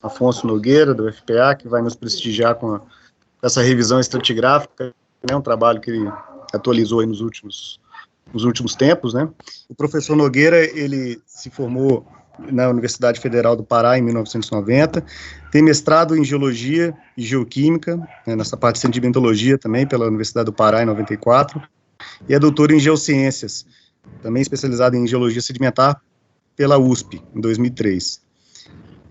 Afonso Nogueira, do FPA, que vai nos prestigiar com essa revisão estratigráfica, né, um trabalho que ele atualizou aí nos últimos tempos, né. O professor Nogueira, ele se formou na Universidade Federal do Pará em 1990, tem mestrado em Geologia e Geoquímica, né, nessa parte de sedimentologia também, pela Universidade do Pará em 94, e é doutor em Geociências, também especializado em Geologia Sedimentar, pela USP, em 2003.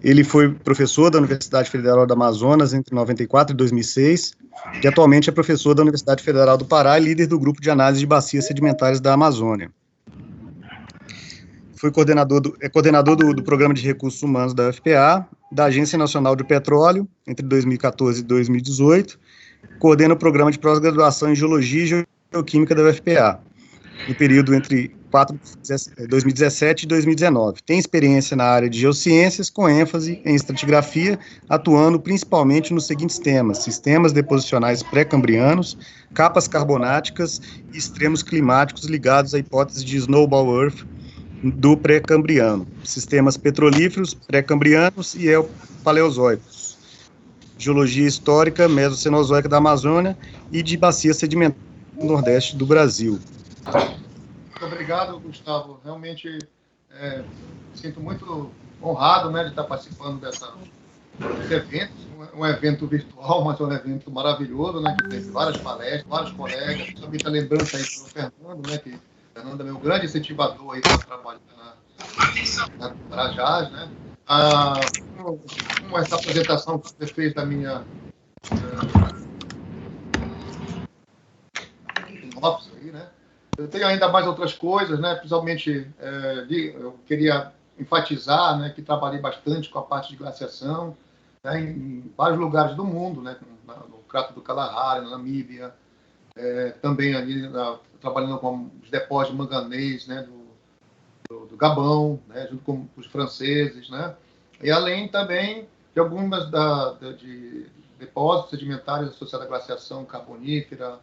Ele foi professor da Universidade Federal do Amazonas entre 94 e 2006, e atualmente é professor da Universidade Federal do Pará e líder do grupo de análise de bacias sedimentares da Amazônia. Foi coordenador do Programa de Recursos Humanos da UFPA, da Agência Nacional de Petróleo, entre 2014 e 2018, coordena o Programa de Pós-Graduação em Geologia e Geoquímica da UFPA, no período entre 2017 e 2019. Tem experiência na área de geociências, com ênfase em estratigrafia, atuando principalmente nos seguintes temas: sistemas deposicionais pré-cambrianos, capas carbonáticas e extremos climáticos ligados à hipótese de Snowball Earth do pré-cambriano, sistemas petrolíferos pré-cambrianos e paleozoicos, geologia histórica mesocenozoica da Amazônia e de bacia sedimentar no Nordeste do Brasil. Muito obrigado, Gustavo. Realmente sinto muito honrado, né, de estar participando desse evento. Um evento virtual, mas um evento maravilhoso, né, que teve várias palestras, vários colegas. Também a lembrança aí do Fernando, né, que o Fernando é meu grande incentivador aí para o trabalho na Carajás, né. Com essa apresentação que você fez da minha sinopse aí, né. Eu tenho ainda mais outras coisas, né? Principalmente, eu queria enfatizar, né, que trabalhei bastante com a parte de glaciação, né, em vários lugares do mundo, né, no Crato do Kalahari, na Namíbia, também ali trabalhando com os depósitos de manganês, né, do Gabão, né, junto com os franceses, né, e além também de algumas de depósitos sedimentares associados à glaciação carbonífera,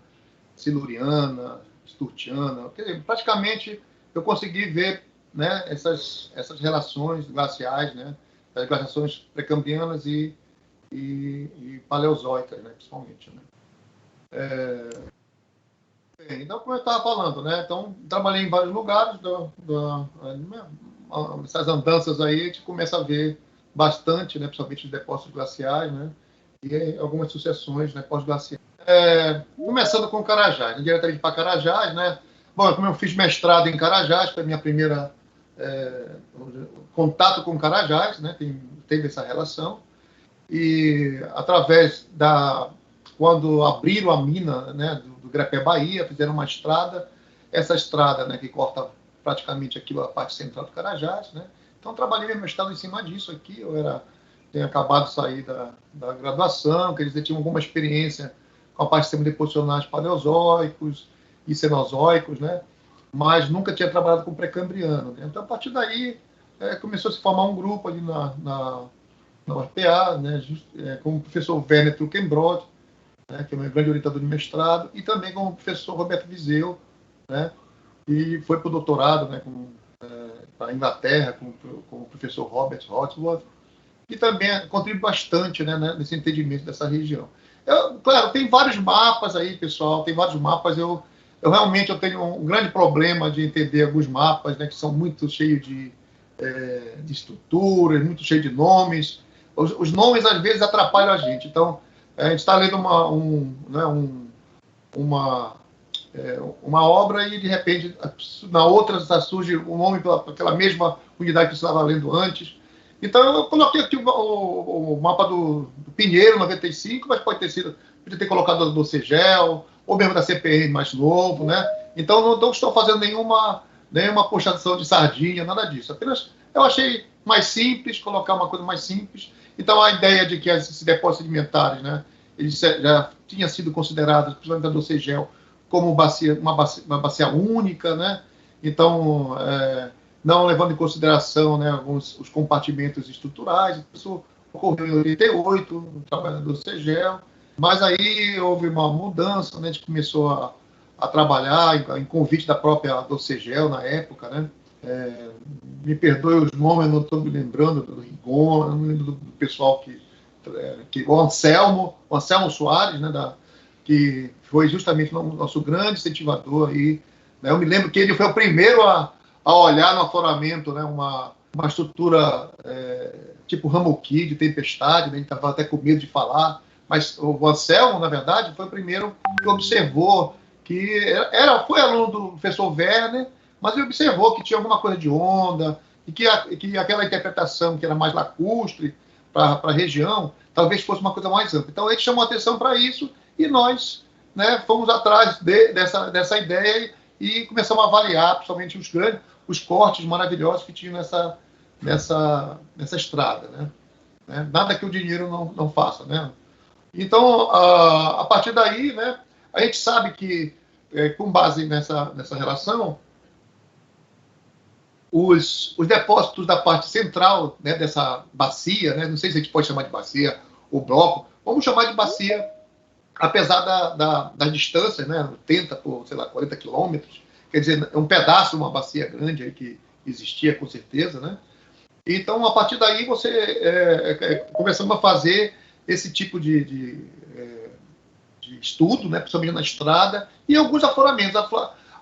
siluriana, sturtiana. Quer dizer, praticamente eu consegui ver, né, essas relações glaciais, né, as glaciações pré-cambrianas e paleozoicas, né, principalmente, né. Então, como eu estava falando, né, então trabalhei em vários lugares, essas andanças aí a gente começa a ver bastante, né, principalmente os depósitos glaciais, né, e algumas sucessões, né, pós-glaciais. Começando com Carajás, diretamente para Carajás, né? Bom, como eu fiz mestrado em Carajás, foi a minha primeira contato com Carajás, né? Teve essa relação. E através quando abriram a mina, né, do Grepé Bahia, fizeram uma estrada, essa estrada, né, que corta praticamente aqui a parte central do Carajás, né? Então trabalhei meu mestrado em cima disso aqui, tenho acabado de sair da graduação, quer dizer, tinha alguma experiência com a parte de sistemas deposicionais paleozoicos e cenozoicos, né? Mas nunca tinha trabalhado com pré-cambriano, né? Então, a partir daí, começou a se formar um grupo ali na UFPA, né? Com o professor Werner Trukenbrod, né? Que é meu grande orientador de mestrado, e também com o professor Roberto Viseu, né? E foi para o doutorado, né? Para a Inglaterra, com o professor Robert Hodsworth, que também contribui bastante, né, nesse entendimento dessa região. Claro, tem vários mapas aí, pessoal, tem vários mapas. Eu realmente tenho um grande problema de entender alguns mapas, né, que são muito cheios de estruturas, muito cheios de nomes. Os nomes, às vezes, atrapalham a gente. Então, a gente está lendo uma obra e, de repente, na outra surge um nome para aquela mesma unidade que você estava lendo antes. Então, eu coloquei aqui o mapa do Pinheiro, 95, mas podia ter colocado do CEGEL, ou mesmo da CPN mais novo, né? Então, não estou fazendo nenhuma puxação de sardinha, nada disso. Apenas eu achei mais simples, colocar uma coisa mais simples. Então, a ideia de que esses depósitos sedimentares, né, eles já tinham sido considerados, principalmente do CEGEL, como uma bacia única, né? Então, não levando em consideração, né, os compartimentos estruturais. Isso ocorreu em 88, no trabalho do CEGEL, mas aí houve uma mudança, né, a gente começou a trabalhar em convite da própria do CEGEL na época, né, Me perdoe os nomes, eu não estou me lembrando do Rigon, eu não me lembro do pessoal o Anselmo Soares, né, que foi justamente o nosso grande incentivador aí, né? Eu me lembro que ele foi o primeiro a olhar no afloramento, né, uma estrutura tipo Ramuki, de tempestade, né? Ele estava até com medo de falar, mas o Anselmo, na verdade, foi o primeiro que observou que foi aluno do professor Werner, mas ele observou que tinha alguma coisa de onda, e que aquela interpretação que era mais lacustre para a região, talvez fosse uma coisa mais ampla. Então, ele chamou atenção para isso, e nós, né, fomos atrás dessa ideia e começamos a avaliar, principalmente os cortes maravilhosos que tinham nessa estrada, né? Nada que o dinheiro não faça, né? Então, a partir daí, né, a gente sabe que, com base nessa relação, os depósitos da parte central, né, dessa bacia, né, não sei se a gente pode chamar de bacia ou bloco, vamos chamar de bacia, apesar das distâncias, né, 80 por, 40 quilômetros, quer dizer, é um pedaço de uma bacia grande aí que existia, com certeza, né? Então, a partir daí, você começamos a fazer esse tipo de estudo, né, principalmente na estrada, e alguns afloramentos.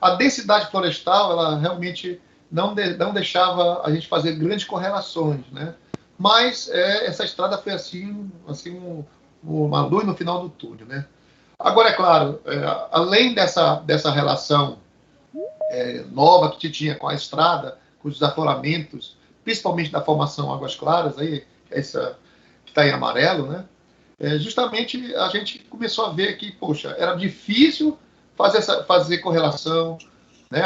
A densidade florestal, ela realmente não deixava a gente fazer grandes correlações, né? Mas essa estrada foi assim uma luz no final do túnel, né? Agora, é claro, além dessa relação nova que tinha com a estrada, com os afloramentos, principalmente da formação Águas Claras, aí, essa que está em amarelo, né? Justamente a gente começou a ver que, poxa, era difícil fazer correlação, né?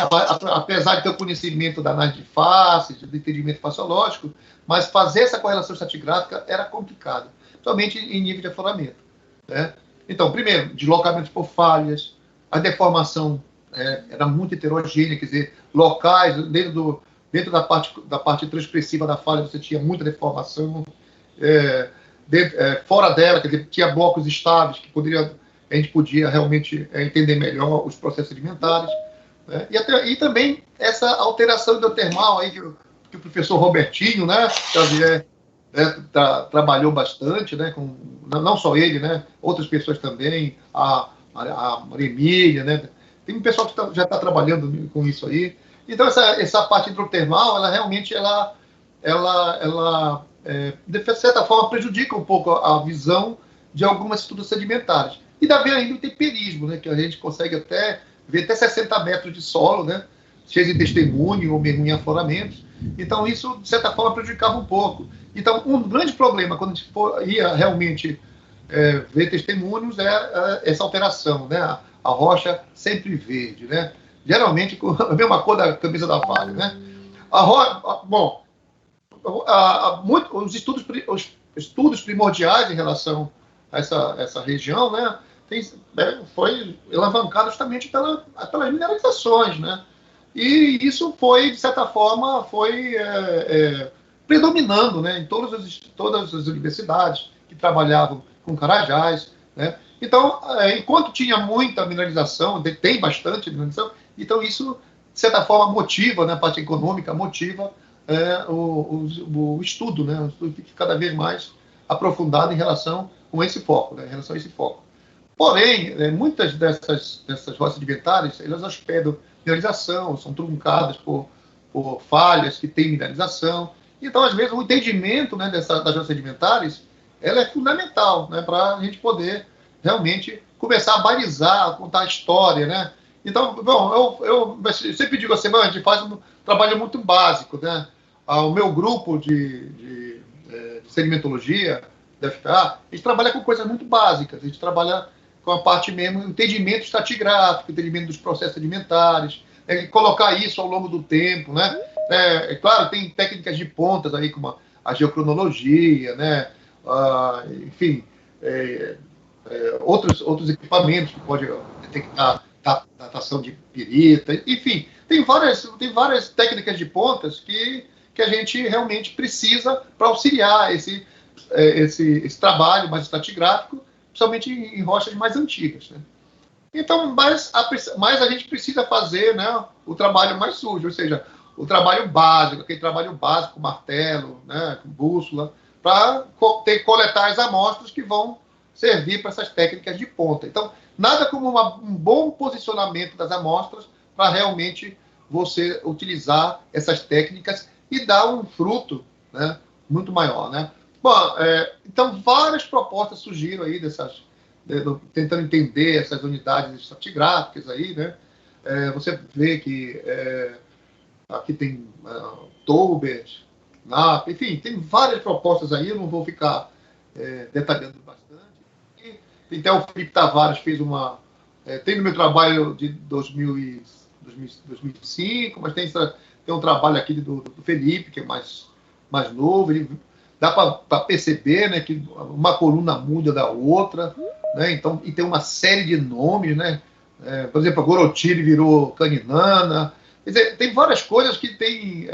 Apesar de ter o conhecimento da análise de faces, do entendimento faciológico, mas fazer essa correlação estratigráfica era complicado, principalmente em nível de afloramento, né? Então, primeiro, deslocamento por falhas, a deformação era muito heterogênea, quer dizer, locais, dentro da parte transgressiva da falha, você tinha muita deformação, fora dela, quer dizer, tinha blocos estáveis que a gente podia realmente entender melhor os processos sedimentares, né? E também essa alteração hidrotermal aí que o professor Robertinho, né, Xavier, trabalhou bastante, né, não só ele, né, outras pessoas também, a Maria Emília, né, tem um pessoal que já está trabalhando com isso aí. Então, essa parte hidrotermal, ela realmente, de certa forma, prejudica um pouco a visão de algumas estruturas sedimentares. E daí ainda o temperismo, né, que a gente consegue ver até 60 metros de solo, né, cheio de testemunho ou mergulho em afloramentos. Então, isso, de certa forma, prejudicava um pouco. Então, um grande problema, quando a gente ia realmente ver testemunhos, é essa alteração, né, a rocha sempre verde, né, geralmente com a mesma cor da camisa da Vale, né. Os estudos primordiais em relação a essa região, né, foi alavancado justamente pelas mineralizações, né, e isso foi, de certa forma, predominando, né, em todas as universidades que trabalhavam com carajás, né. Então, enquanto tinha muita mineralização, tem bastante mineralização, então isso, de certa forma, motiva, né, a parte econômica motiva o estudo, né, o estudo fica cada vez mais aprofundado em relação com esse foco, né, em relação a esse foco. Porém, muitas dessas rochas sedimentares, elas hospedam mineralização, são truncadas por falhas que têm mineralização. Então, às vezes, o entendimento, né, das rochas sedimentares, ela é fundamental, né, para a gente poder realmente começar a balizar, a contar a história, né? Então, bom, eu sempre digo assim, a gente faz um trabalho muito básico, né? O meu grupo de sedimentologia da FPA, a gente trabalha com coisas muito básicas, a gente trabalha com a parte mesmo, entendimento estratigráfico, entendimento dos processos sedimentares, colocar isso ao longo do tempo, né? Claro, tem técnicas de pontas aí, como a geocronologia, né? Enfim, outros equipamentos que pode detectar datação de pirita, enfim, tem várias técnicas de pontas que a gente realmente precisa para auxiliar esse trabalho mais estratigráfico, principalmente em rochas mais antigas, né? Então, mas a gente precisa fazer, né, o trabalho mais sujo, ou seja, o trabalho básico, aquele trabalho básico com martelo, né, com bússola, para coletar as amostras que vão servir para essas técnicas de ponta. Então, nada como um bom posicionamento das amostras para realmente você utilizar essas técnicas e dar um fruto, né, muito maior, né? Bom, então várias propostas surgiram aí tentando entender essas unidades estratigráficas aí, né? Você vê que aqui tem Tolbert, NAP, enfim, tem várias propostas aí, eu não vou ficar detalhando bastante. Então, o Felipe Tavares fez tem no meu trabalho de 2005, mas tem um trabalho aqui do Felipe, que é mais novo, dá para perceber, né, que uma coluna muda da outra, né, então, e tem uma série de nomes, né, por exemplo, a Gorotiri virou Caninana. Quer dizer, tem várias coisas que têm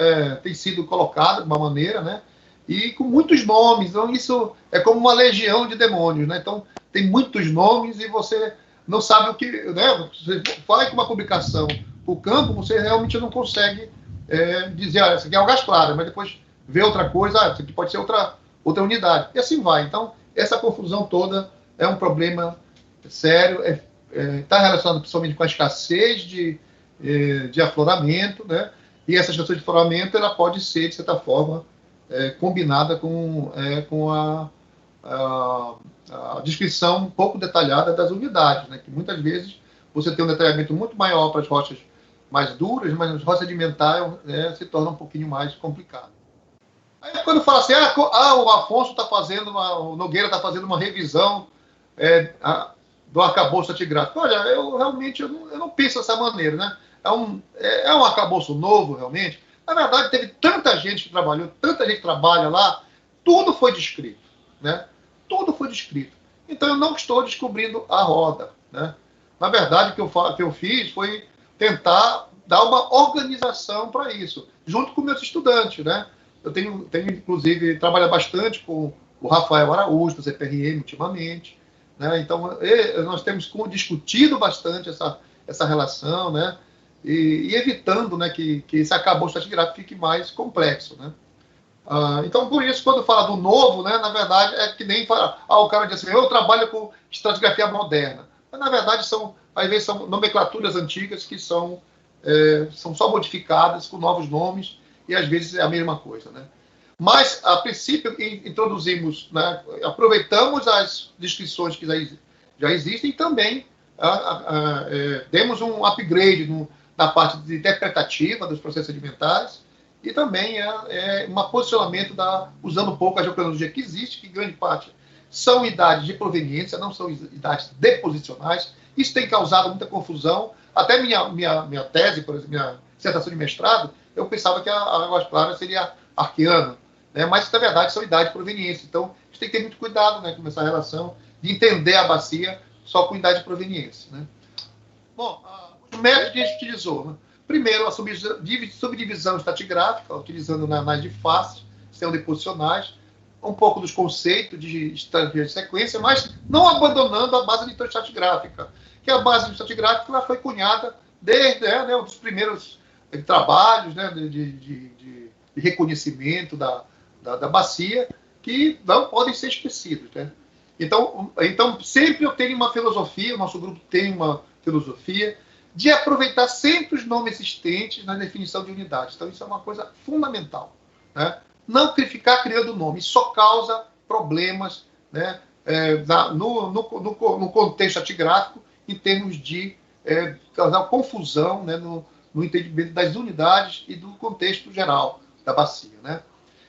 sido colocadas de uma maneira, né? E com muitos nomes. Então, isso é como uma legião de demônios, né? Então, tem muitos nomes e você não sabe o que... Né? Você vai com uma publicação para o campo, você realmente não consegue dizer, isso aqui é o gás claro, mas depois vê outra coisa, isso aqui pode ser outra unidade. E assim vai. Então, essa confusão toda é um problema sério, está relacionado principalmente com a escassez de afloramento, né? E essa escassez de afloramento ela pode ser, de certa forma, combinada com a descrição um pouco detalhada das unidades, né? Que muitas vezes você tem um detalhamento muito maior para as rochas mais duras, mas as rochas sedimentares se torna um pouquinho mais complicado. Aí quando fala assim, o Afonso está fazendo, o Nogueira está fazendo uma revisão do arcabouço estratigráfico. Olha, eu realmente eu não penso dessa maneira, né? É um arcabouço novo, realmente. Na verdade, teve tanta gente que trabalhou, tanta gente que trabalha lá, tudo foi descrito, né? Tudo foi descrito. Então, eu não estou descobrindo a roda, né? Na verdade, o que eu fiz foi tentar dar uma organização para isso, junto com meus estudantes, né? Eu tenho inclusive, trabalho bastante com o Rafael Araújo, do CPRM, ultimamente, né? Então, nós temos discutido bastante essa relação, né? E evitando, né, que esse arcabouço estratigráfico fique mais complexo, né? Então, por isso, quando fala do novo, né, na verdade, é que nem fala, o cara diz assim, eu trabalho com estratigrafia moderna. Mas, na verdade, às vezes são nomenclaturas antigas que são só modificadas com novos nomes e, às vezes, é a mesma coisa, né? Mas, a princípio, introduzimos, né, aproveitamos as descrições que já existem e também demos um upgrade na parte interpretativa dos processos sedimentares e também um posicionamento usando um pouco a geocronologia que existe, que grande parte são idades de proveniência, não são idades deposicionais. Isso tem causado muita confusão. Até minha tese, por exemplo, minha dissertação de mestrado, eu pensava que a Águas Claras seria arqueana, né? Mas, na verdade, são idades de proveniência. Então, a gente tem que ter muito cuidado, né, com essa relação de entender a bacia só com idade de proveniência, né? Bom, os métodos que a gente utilizou, né? Primeiro, a subdivisão estratigráfica, utilizando análise de faces, sistema deposicionais, um pouco dos conceitos de estratégia de sequência, mas não abandonando a base estratigráfica, que a base estratigráfica ela foi cunhada desde um dos primeiros trabalhos, né, de reconhecimento da bacia, que não podem ser esquecidos, né? Então, sempre eu tenho uma filosofia, o nosso grupo tem uma filosofia de aproveitar sempre os nomes existentes na definição de unidades. Então, isso é uma coisa fundamental, né? Não ficar criando nome, isso só causa problemas, né, no contexto estratigráfico, em termos de causar confusão, né, no entendimento das unidades e do contexto geral da bacia, né?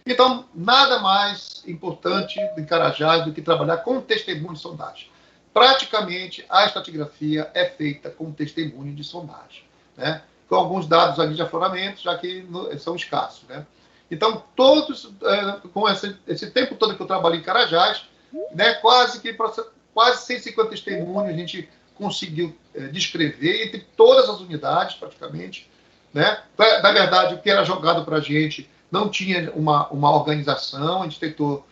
Então, nada mais importante em Carajás do que trabalhar com testemunho de sondagem. Praticamente, a estratigrafia é feita com testemunho de sondagem, né? Com alguns dados ali de afloramento, já que são escassos, né? Então, todos, com esse tempo todo que eu trabalhei em Carajás, né, quase 150 testemunhos a gente conseguiu descrever entre todas as unidades, praticamente, né? Na verdade, o que era jogado para a gente não tinha uma organização, a gente tentou,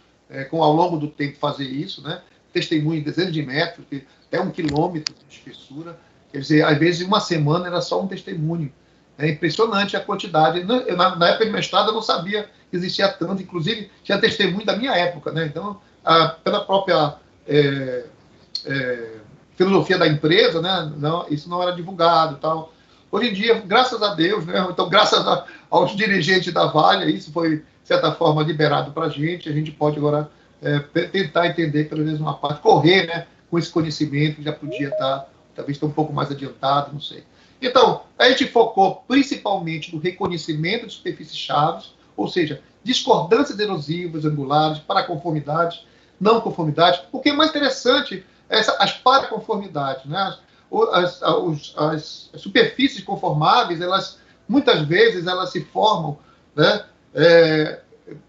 ao longo do tempo, fazer isso, né? Testemunho em dezenas de metros, até 1 quilômetro de espessura. Quer dizer, às vezes, uma semana era só um testemunho. É impressionante a quantidade. Na época de mestrado eu não sabia que existia tanto, inclusive tinha testemunho da minha época, né? Então, pela própria filosofia da empresa, né? Não, isso não era divulgado, tal. Hoje em dia, graças a Deus, né? Então graças aos dirigentes da Vale, isso foi de certa forma liberado para a gente pode agora tentar entender pelo menos uma parte, correr, né? Com esse conhecimento, já podia estar talvez um pouco mais adiantado, não sei. Então, a gente focou principalmente no reconhecimento de superfícies chaves, ou seja, discordâncias erosivas, angulares, paraconformidades, não conformidades. O que é mais interessante é as paraconformidades, né? As superfícies conformáveis, elas muitas vezes elas se formam, né?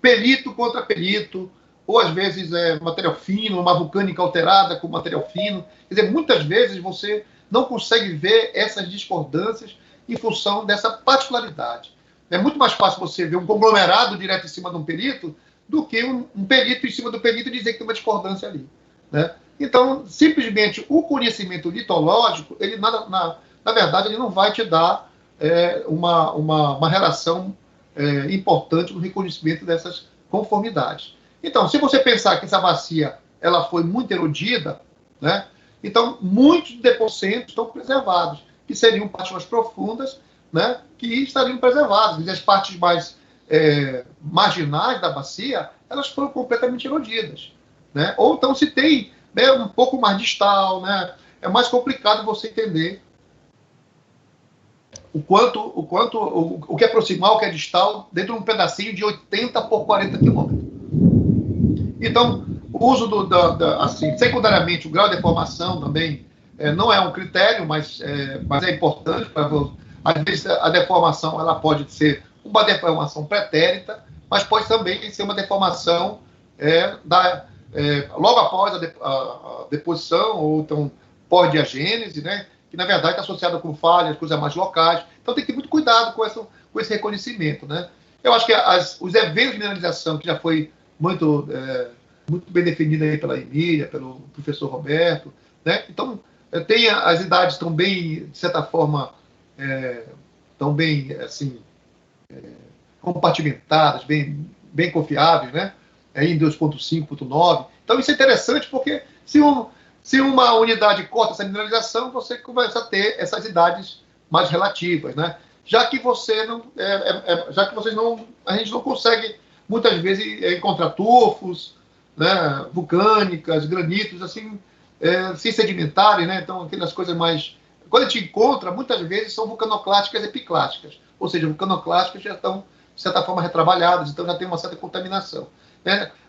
Pelito contra pelito, ou às vezes material fino, uma vulcânica alterada com material fino. Quer dizer, muitas vezes você não consegue ver essas discordâncias em função dessa particularidade. É muito mais fácil você ver um conglomerado direto em cima de um pelito do que um pelito em cima do pelito e dizer que tem uma discordância ali, né? Então, simplesmente, o conhecimento litológico, ele na verdade, ele não vai te dar uma relação importante no reconhecimento dessas conformidades. Então, se você pensar que essa bacia ela foi muito erodida, né? Então, muitos depocentos estão preservados, que seriam partes mais profundas, né, que estariam preservadas. E as partes mais marginais da bacia, elas foram completamente erodidas, né? Ou então, se tem um pouco mais distal, né, é mais complicado você entender o que é proximal, o que é distal, dentro de um pedacinho de 80 por 40 quilômetros. Então, o uso assim, secundariamente, o grau de deformação também não é um critério, mas é importante. Às vezes, a deformação ela pode ser uma deformação pretérita, mas pode também ser uma deformação logo após a deposição, ou então pós-diagênese, né, que na verdade está associada com falhas, coisas mais locais. Então tem que ter muito cuidado com esse reconhecimento, né? Eu acho que os eventos de mineralização, que já foi muito bem definido aí pela Emília, pelo professor Roberto, né? Então, as idades estão bem, de certa forma, estão bem, assim, compartimentadas, bem confiáveis, né? Em 2.5, 2.9. Então, isso é interessante porque se uma unidade corta essa mineralização, você começa a ter essas idades mais relativas, né? Já que vocês não, a gente não consegue muitas vezes encontrar tufos, né, vulcânicas, granitos, assim, sem sedimentarem, né? Então, aquelas coisas mais... Quando a gente encontra, muitas vezes são vulcanoclásticas epiclásticas, ou seja, vulcanoclásticas já estão, de certa forma, retrabalhadas, então já tem uma certa contaminação.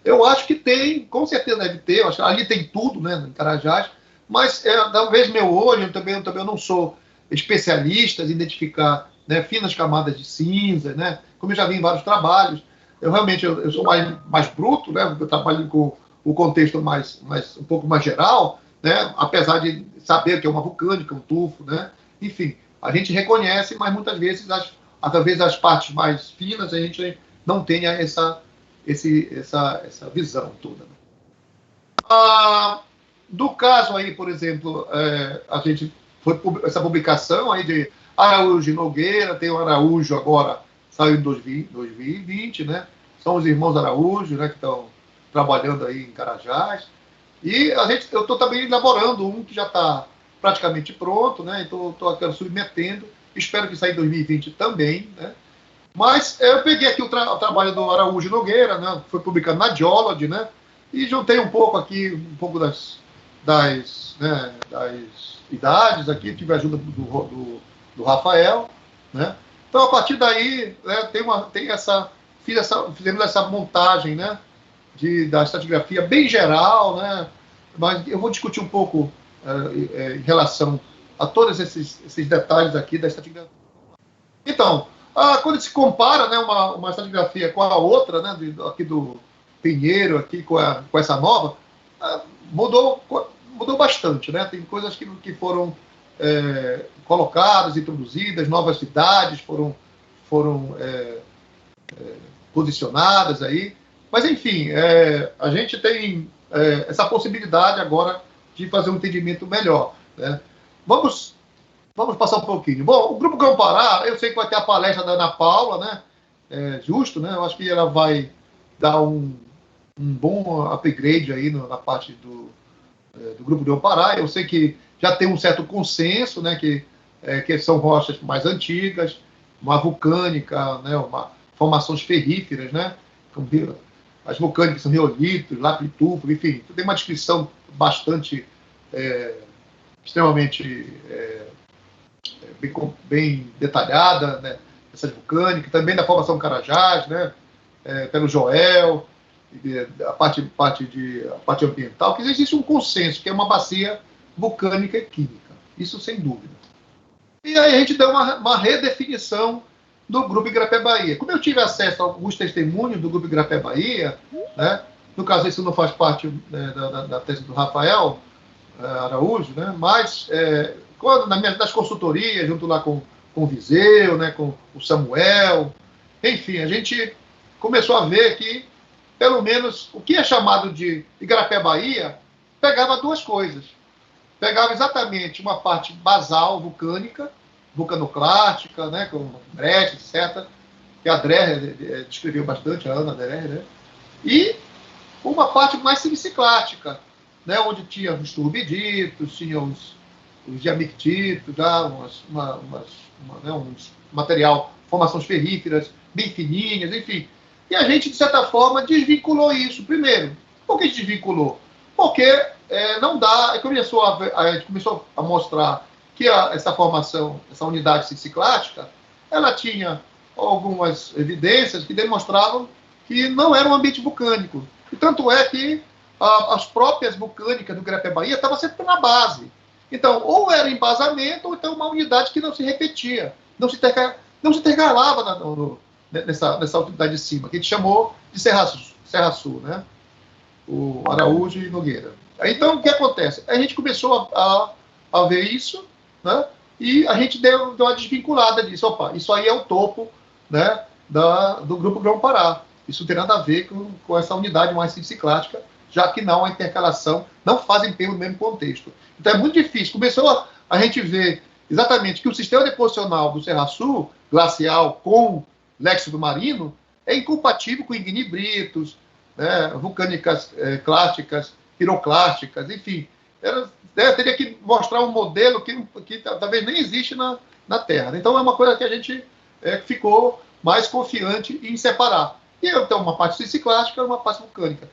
Eu acho que tem, com certeza deve ter, eu acho que ali tem tudo, né, em Carajás, mas talvez meu olho, eu não sou especialista em identificar, né, finas camadas de cinza, né, como eu já vi em vários trabalhos. Eu realmente eu sou mais bruto, né, eu trabalho com o contexto um pouco mais geral, né, apesar de saber que é uma vulcânica, um tufo, né, enfim, a gente reconhece, mas muitas vezes talvez as partes mais finas a gente não tenha essa visão toda. Do caso aí, por exemplo, a gente foi essa publicação aí de Araújo e Nogueira, tem o Araújo agora, saiu em 2020, né? São os irmãos Araújo, né, que estão trabalhando aí em Carajás. E eu estou também elaborando um que já está praticamente pronto, né? Então estou submetendo, espero que saia em 2020 também, né? Mas eu peguei aqui o trabalho do Araújo Nogueira, né, foi publicado na Geology, né, e juntei um pouco das idades aqui, tive a ajuda do Rafael, né. Então, a partir daí, né, fizemos essa montagem, né, da estratigrafia bem geral, né, mas eu vou discutir um pouco em relação a todos esses detalhes aqui da estratigrafia. Então, quando se compara, né, uma estratigrafia com a outra, né, aqui do Pinheiro, aqui com essa nova, mudou bastante, né? Tem coisas que foram colocadas, introduzidas, novas cidades foram posicionadas aí. Mas, enfim, a gente tem essa possibilidade agora de fazer um entendimento melhor, né? Vamos Vamos passar um pouquinho. Bom, o Grupo Grão-Pará, eu sei que vai ter a palestra da Ana Paula, né? Justo, né? Eu acho que ela vai dar um bom upgrade aí na parte do Grupo Grão-Pará. Eu sei que já tem um certo consenso, né? Que são rochas mais antigas, uma vulcânica, né? Formações ferríferas, né? As vulcânicas são riolitos, lapitúfero, enfim, tem uma descrição bastante, extremamente bem detalhada, né? Essas vulcânicas, também da formação Carajás, né? Pelo Joel, a parte ambiental, que existe um consenso, que é uma bacia vulcânica e química, isso sem dúvida. E aí a gente deu uma redefinição do Grupo Igarapé-Bahia. Como eu tive acesso a alguns testemunhos do Grupo Igarapé-Bahia, né? No caso, isso não faz parte da tese do Rafael Araújo, né? Mas quando das consultorias, junto lá com o Viseu, né? Com o Samuel, enfim, a gente começou a ver que, pelo menos, o que é chamado de Igarapé-Bahia pegava duas coisas. Pegava exatamente uma parte basal, vulcânica, vulcanoclástica, né, com brechas, etc., que a Dreher descreveu bastante, a Ana Dreher, né, e uma parte mais siliciclática, né, onde tinha os turbiditos, tinha os diamictitos, uns material, formações ferríferas, bem fininhas, enfim. E a gente, de certa forma, desvinculou isso. Primeiro, por que desvinculou? Porque não dá, a gente começou a mostrar que essa formação, essa unidade siliciclática, ela tinha algumas evidências que demonstravam que não era um ambiente vulcânico. E tanto é que as próprias vulcânicas do Igarapé-Bahia estavam sempre na base. Então, ou era embasamento, ou então uma unidade que não se repetia, não se intercalava nessa unidade de cima, que a gente chamou de Serra Sul, né? O Araújo e Nogueira. Então, o que acontece? A gente começou a ver isso, né? E a gente deu uma desvinculada disso. Opa, isso aí é o topo, né, do Grupo Grão-Pará. Isso não tem nada a ver com essa unidade mais siliciclática, já que não há intercalação, não fazem pelo mesmo contexto. Então é muito difícil. Começou a gente ver exatamente que o sistema deposicional do Serra Sul, glacial, com léxico do marino, é incompatível com ignibritos, né, vulcânicas clásticas, piroclásticas, enfim. Teria que mostrar um modelo que talvez nem existe na Terra. Então é uma coisa que a gente ficou mais confiante em separar. E então uma parte siliciclástica e uma parte vulcânica.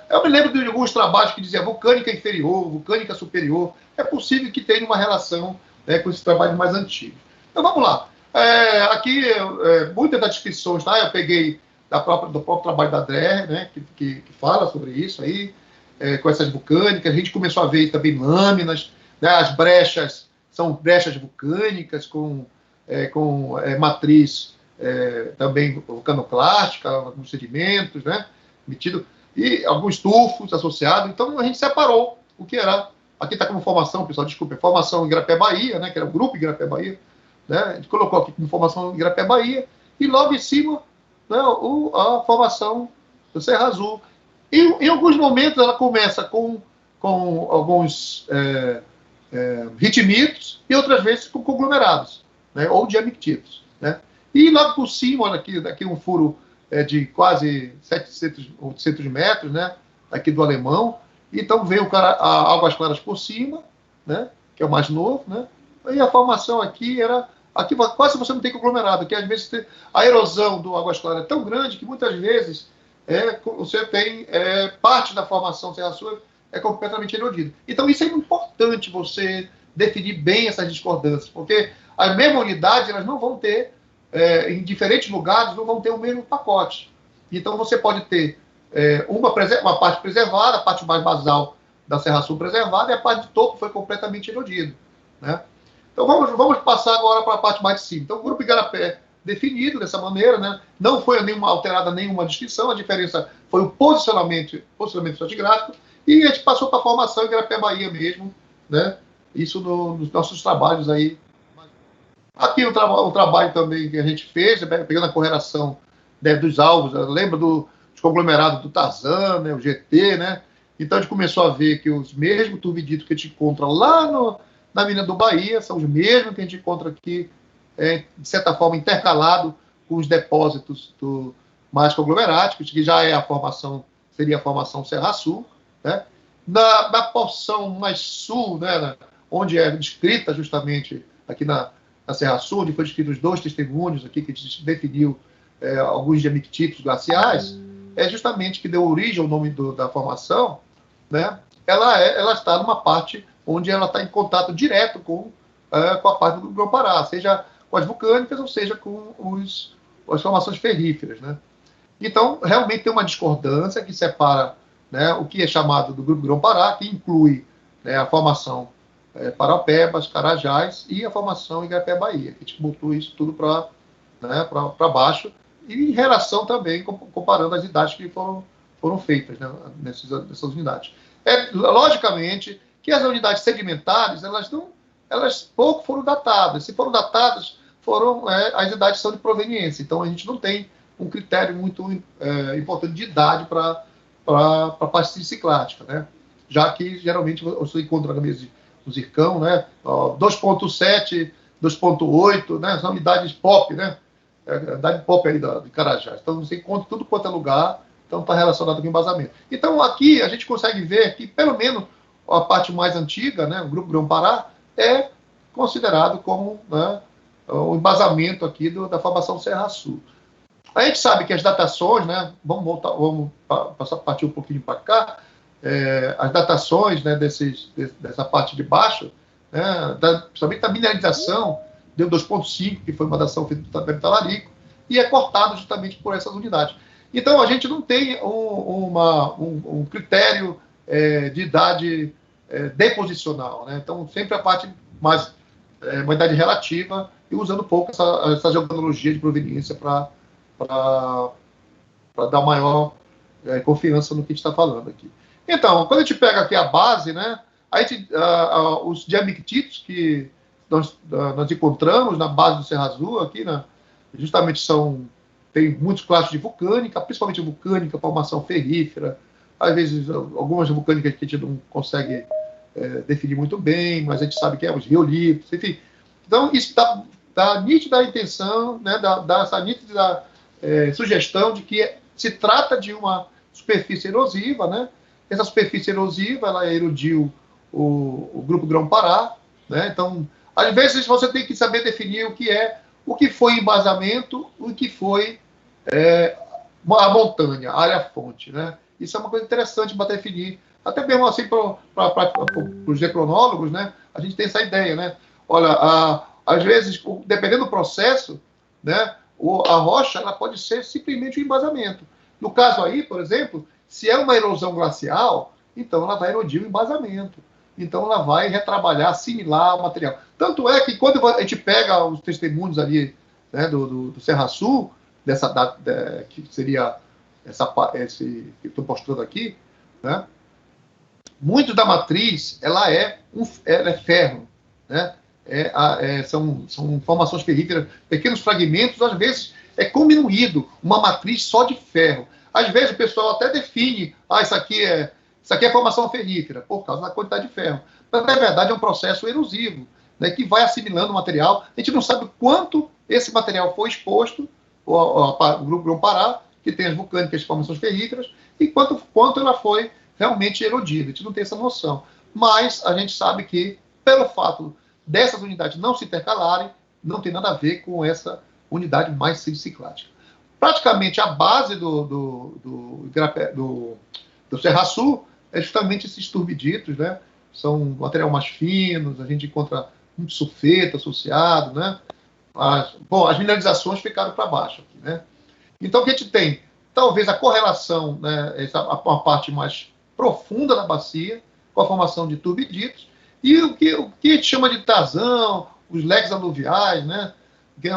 Eu me lembro de alguns trabalhos que diziam vulcânica inferior, vulcânica superior. É possível que tenha uma relação com esses trabalhos mais antigos. Então vamos lá. Aqui, muitas das descrições, tá? Eu peguei do próprio trabalho da Dreher, né, que fala sobre isso aí, com essas vulcânicas. A gente começou a ver também lâminas, né? As brechas são brechas vulcânicas com matriz também vulcanoclástica, alguns sedimentos, né, emitido, e alguns tufos associados. Então a gente separou o que era. Aqui está como formação, pessoal, desculpa, formação Igarapé-Bahia, né, que era o grupo Igarapé-Bahia, né, a gente colocou aqui como formação Igarapé-Bahia, e logo em cima, né, a formação do Serra Azul. E em alguns momentos ela começa com alguns ritmitos e outras vezes com conglomerados, né, ou diamictitos, né. E logo por cima, daqui um furo de quase 700, 800 metros, né, aqui do Alemão. Então veio a Águas Claras por cima, né, que é o mais novo, né, e a formação aqui quase você não tem conglomerado, que às vezes a erosão do Águas Claras é tão grande que muitas vezes você tem parte da formação Serra Sul é completamente erodida. Então isso é importante você definir bem essas discordâncias, porque as mesmas unidades elas não vão ter, em diferentes lugares, não vão ter o mesmo pacote. Então você pode ter uma parte preservada, a parte mais basal da Serra Sul preservada, e a parte de topo foi completamente erodida, né? Então vamos passar agora para a parte mais de cima. Então o Grupo Igarapé definido dessa maneira, né? Não foi alterada nenhuma descrição, a diferença foi o posicionamento estratigráfico, e a gente passou para a formação Igarapé-Bahia mesmo, né? Isso nos nossos trabalhos aí. Aqui o trabalho também que a gente fez, pegando a correlação dos alvos, lembra dos conglomerados do Tarzan, né, o GT, né? Então a gente começou a ver que os mesmos turbiditos que a gente encontra lá na mina do Bahia, são os mesmos que a gente encontra aqui, de certa forma, intercalado com os depósitos mais conglomeráticos, que já é seria a formação Serra Sul, né? Na porção mais sul, né, onde é descrita justamente aqui na Serra Sul, onde foi descrito os 2 testemunhos aqui que definiu alguns diamictíticos glaciais, é justamente que deu origem ao nome da formação, né? Ela está numa parte onde ela está em contato direto com a parte do Grão-Pará, seja com as vulcânicas ou seja com as formações ferríferas, né? Então, realmente tem uma discordância que separa, né, o que é chamado do Grupo Grão-Pará, que inclui, né, a formação Paraupebas, Carajás e a formação Igarapé-Bahia, que a gente botou isso tudo para, né, baixo, e em relação também, comparando as idades que foram feitas, né, nessas unidades. Logicamente que as unidades sedimentares, elas pouco foram datadas. Se foram datadas, as idades são de proveniência. Então, a gente não tem um critério muito importante de idade para a parte ciclática, né? Já que, geralmente, você encontra na mesa do zircão, né? 2.7, 2.8, né? São idades pop, né? Idade pop aí de Carajás. Então, você encontra tudo quanto é lugar, então está relacionado com embasamento. Então, aqui, a gente consegue ver que, pelo menos, a parte mais antiga, né? O Grupo Grão-Pará, é considerado como, né, o embasamento aqui da formação Serra Sul. A gente sabe que as datações, né, vamos partir um pouquinho para cá, as datações, né, dessa parte de baixo, né, principalmente da mineralização, deu 2.5, que foi uma datação feita pelo Talarico, e é cortado justamente por essas unidades. Então, a gente não tem um critério de idade deposicional, né? Então, sempre a parte mais, uma idade relativa, e usando pouco essa geogranologia de proveniência para dar maior confiança no que a gente está falando aqui. Então, quando a gente pega aqui a base, né, os diamictíticos que nós encontramos na base do Serra Azul, aqui, né, justamente tem muitos classes de vulcânica, principalmente vulcânica, formação ferrífera, às vezes algumas vulcânicas que a gente não consegue definir muito bem, mas a gente sabe que os riolitos, enfim. Então, isso dá nítida intenção, né, dá essa nítida sugestão de que se trata de uma superfície erosiva, né? Essa superfície erosiva, ela erodiu o Grupo Grão-Pará, né? Então, às vezes você tem que saber definir o que foi embasamento, o que foi a montanha, a área-fonte, né? Isso é uma coisa interessante para definir, até mesmo assim para os geocronólogos, né? A gente tem essa ideia, né? Olha, às vezes, dependendo do processo, né, a rocha ela pode ser simplesmente um embasamento. No caso aí, por exemplo, se é uma erosão glacial, então ela vai erodir o embasamento. Então ela vai retrabalhar, assimilar o material. Tanto é que quando a gente pega os testemunhos ali, né, do Serra Sul, que seria esse que estou mostrando aqui, né, muito da matriz ela é ferro, né? São formações ferríferas, pequenos fragmentos, às vezes é cominuído, uma matriz só de ferro. Às vezes o pessoal até define, isso aqui é formação ferrífera, por causa da quantidade de ferro. Mas, na verdade, é um processo erosivo, né, que vai assimilando o material. A gente não sabe quanto esse material foi exposto ao Grupo Grão-Pará, que tem as vulcânicas de formações ferríferas, e quanto ela foi realmente erodida. A gente não tem essa noção. Mas a gente sabe que, pelo fato dessas unidades não se intercalarem, não tem nada a ver com essa unidade mais ciclática. Praticamente a base do Serra Sul é justamente esses turbiditos, né? São material mais finos, a gente encontra muito sulfeto associado, né? As mineralizações ficaram para baixo aqui, né? Então, o que a gente tem? Talvez a correlação, né, uma parte mais profunda da bacia, com a formação de turbiditos, e o que a gente chama de tazão, os leques aluviais, né?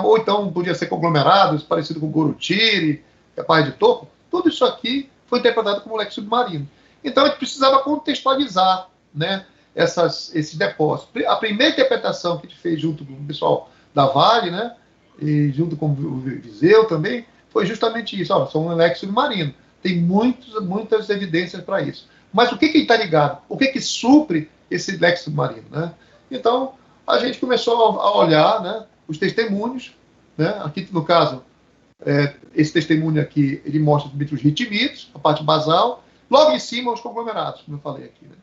Ou então podia ser conglomerados, parecido com Gorutiri, que é a Barra de Topo. Tudo isso aqui foi interpretado como leque submarino. Então, a gente precisava contextualizar, né, esses depósitos. A primeira interpretação que a gente fez junto com o pessoal da Vale, né, e junto com o Viseu também, foi justamente isso. São um leque submarino. Tem muitas evidências para isso. Mas o que está ligado? O que supre esse leque submarino, né? Então, a gente começou a olhar, né, os testemunhos, né, aqui no caso, esse testemunho aqui, ele mostra os ritmitos, a parte basal, logo em cima os conglomerados, como eu falei aqui. Né?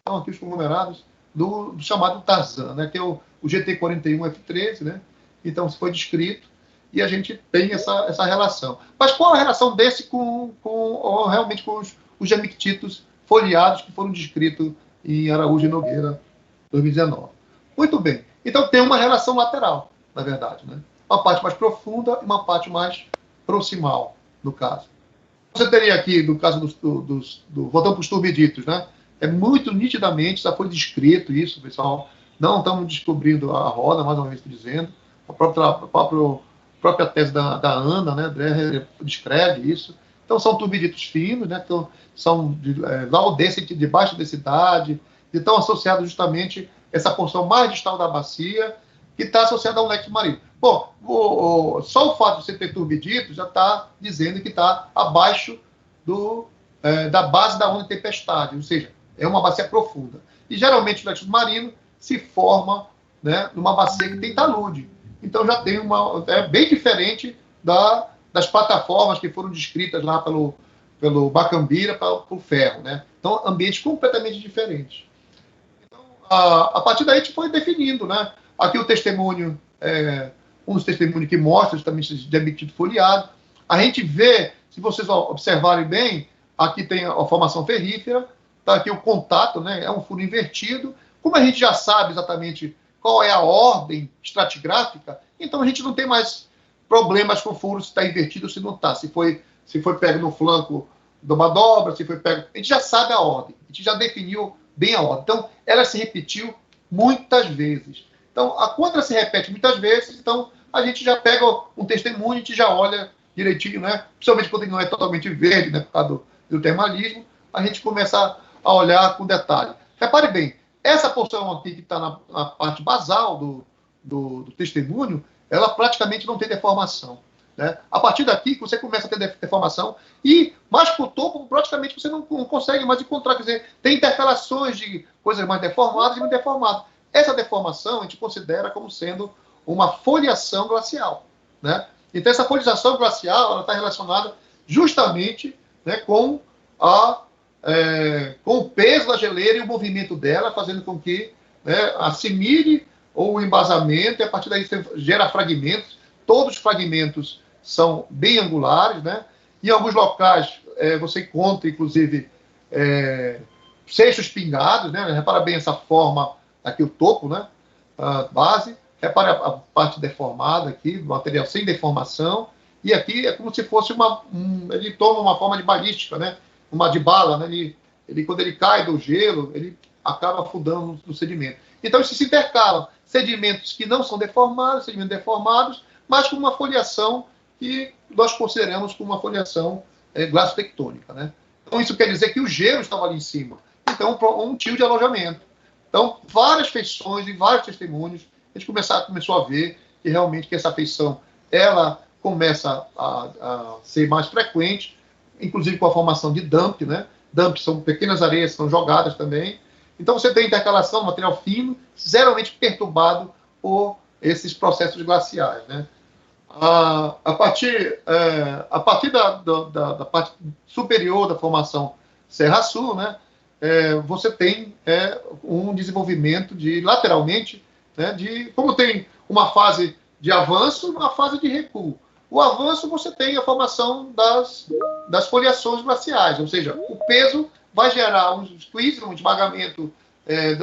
Então, aqui os conglomerados do chamado Tarzan, né, que é o GT41F13, né? Então, isso foi descrito, e a gente tem essa relação. Mas qual a relação desse realmente com os gemictitos foliados que foram descritos em Araújo e Nogueira, 2019? Muito bem. Então, tem uma relação lateral, na verdade, né? Uma parte mais profunda e uma parte mais proximal, no caso. Você teria aqui, no caso voltando para os turbiditos, né? É muito nitidamente, já foi descrito isso, pessoal. Não estamos descobrindo a roda, mais uma vez estou dizendo. A própria tese da Ana, né? Descreve isso. Então, são turbiditos finos, né? Então, são de baixa densidade, e estão associados justamente a essa porção mais distal da bacia, que está associada ao lexo marinho. Bom, só o fato de você ter turbidito já está dizendo que está abaixo da base da onda de tempestade, ou seja, é uma bacia profunda. E geralmente o lexo marino se forma, né, numa bacia que tem talude. Então já tem é bem diferente das plataformas que foram descritas lá pelo Bacambira para o ferro, né? Então, ambientes completamente diferentes. Então, a partir daí a gente foi definindo, né? Aqui o testemunho, um dos testemunhos que mostra justamente esse gemictito foliado. A gente vê, se vocês observarem bem, aqui tem a formação ferrífera, tá aqui o contato, né? É um furo invertido. Como a gente já sabe exatamente qual é a ordem estratigráfica, então a gente não tem mais problemas com o furo se está invertido ou se não está. Se foi pego no flanco de uma dobra, se foi pego... A gente já sabe a ordem, a gente já definiu bem a ordem. Então, ela se repetiu muitas vezes. Então, quando ela se repete muitas vezes, então a gente já pega um testemunho, a gente já olha direitinho, né? Principalmente quando ele não é totalmente verde, né? Por causa do termalismo, a gente começa a olhar com detalhe. Repare bem, essa porção aqui que está na parte basal do testemunho, ela praticamente não tem deformação. Né? A partir daqui que você começa a ter deformação, e mais para o topo, praticamente você não consegue mais encontrar. Quer dizer, tem intercalações de coisas mais deformadas e muito deformadas. Essa deformação a gente considera como sendo uma foliação glacial. Né? Então, essa foliação glacial está relacionada justamente, né, com o peso da geleira e o movimento dela, fazendo com que, né, assimile o embasamento, e a partir daí você gera fragmentos. Todos os fragmentos são bem angulares, né? Em alguns locais você encontra, inclusive, seixos pingados, né? Repara bem essa forma aqui, o topo, né? A base. Repara a parte deformada aqui, material sem deformação. E aqui é como se fosse ele toma uma forma de balística, né? Uma de bala, né? Quando ele cai do gelo, ele acaba afundando no sedimento. Então, isso se intercala. Sedimentos que não são deformados, sedimentos deformados, mas com uma foliação que nós consideramos como uma foliação glaciotectônica, né? Então, isso quer dizer que o gelo estava ali em cima. Então, um tio de alojamento. Então, várias feições e vários testemunhos, a gente começou a ver que realmente essa feição ela começa a ser mais frequente, inclusive com a formação de dump, né? Dumps são pequenas areias que são jogadas também. Então, você tem intercalação, material fino, geralmente perturbado por esses processos glaciais, né? A partir da parte superior da formação Serra Sul, né, você tem um desenvolvimento lateralmente, né, como tem uma fase de avanço e uma fase de recuo. O avanço, você tem a formação das foliações glaciais, ou seja, o peso vai gerar um squeeze, um esmagamento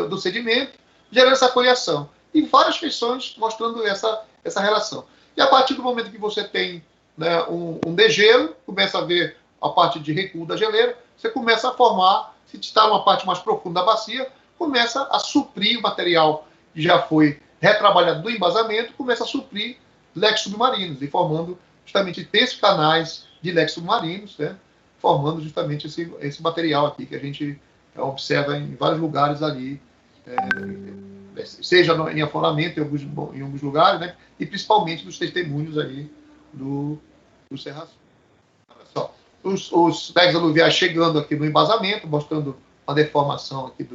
do sedimento, gerando essa foliação. E várias feições mostrando essa relação. E a partir do momento que você tem, né, um degelo, começa a ver a parte de recuo da geleira, você começa a formar, se está numa parte mais profunda da bacia, começa a suprir o material que já foi retrabalhado do embasamento, começa a suprir leques submarinos, e formando justamente esses canais de leques submarinos, né, formando justamente esse material aqui que a gente observa em vários lugares ali, seja em afloramento em alguns lugares, né, e principalmente dos testemunhos aí do Serra Sul. Olha só, os leques aluviais chegando aqui no embasamento, mostrando a deformação aqui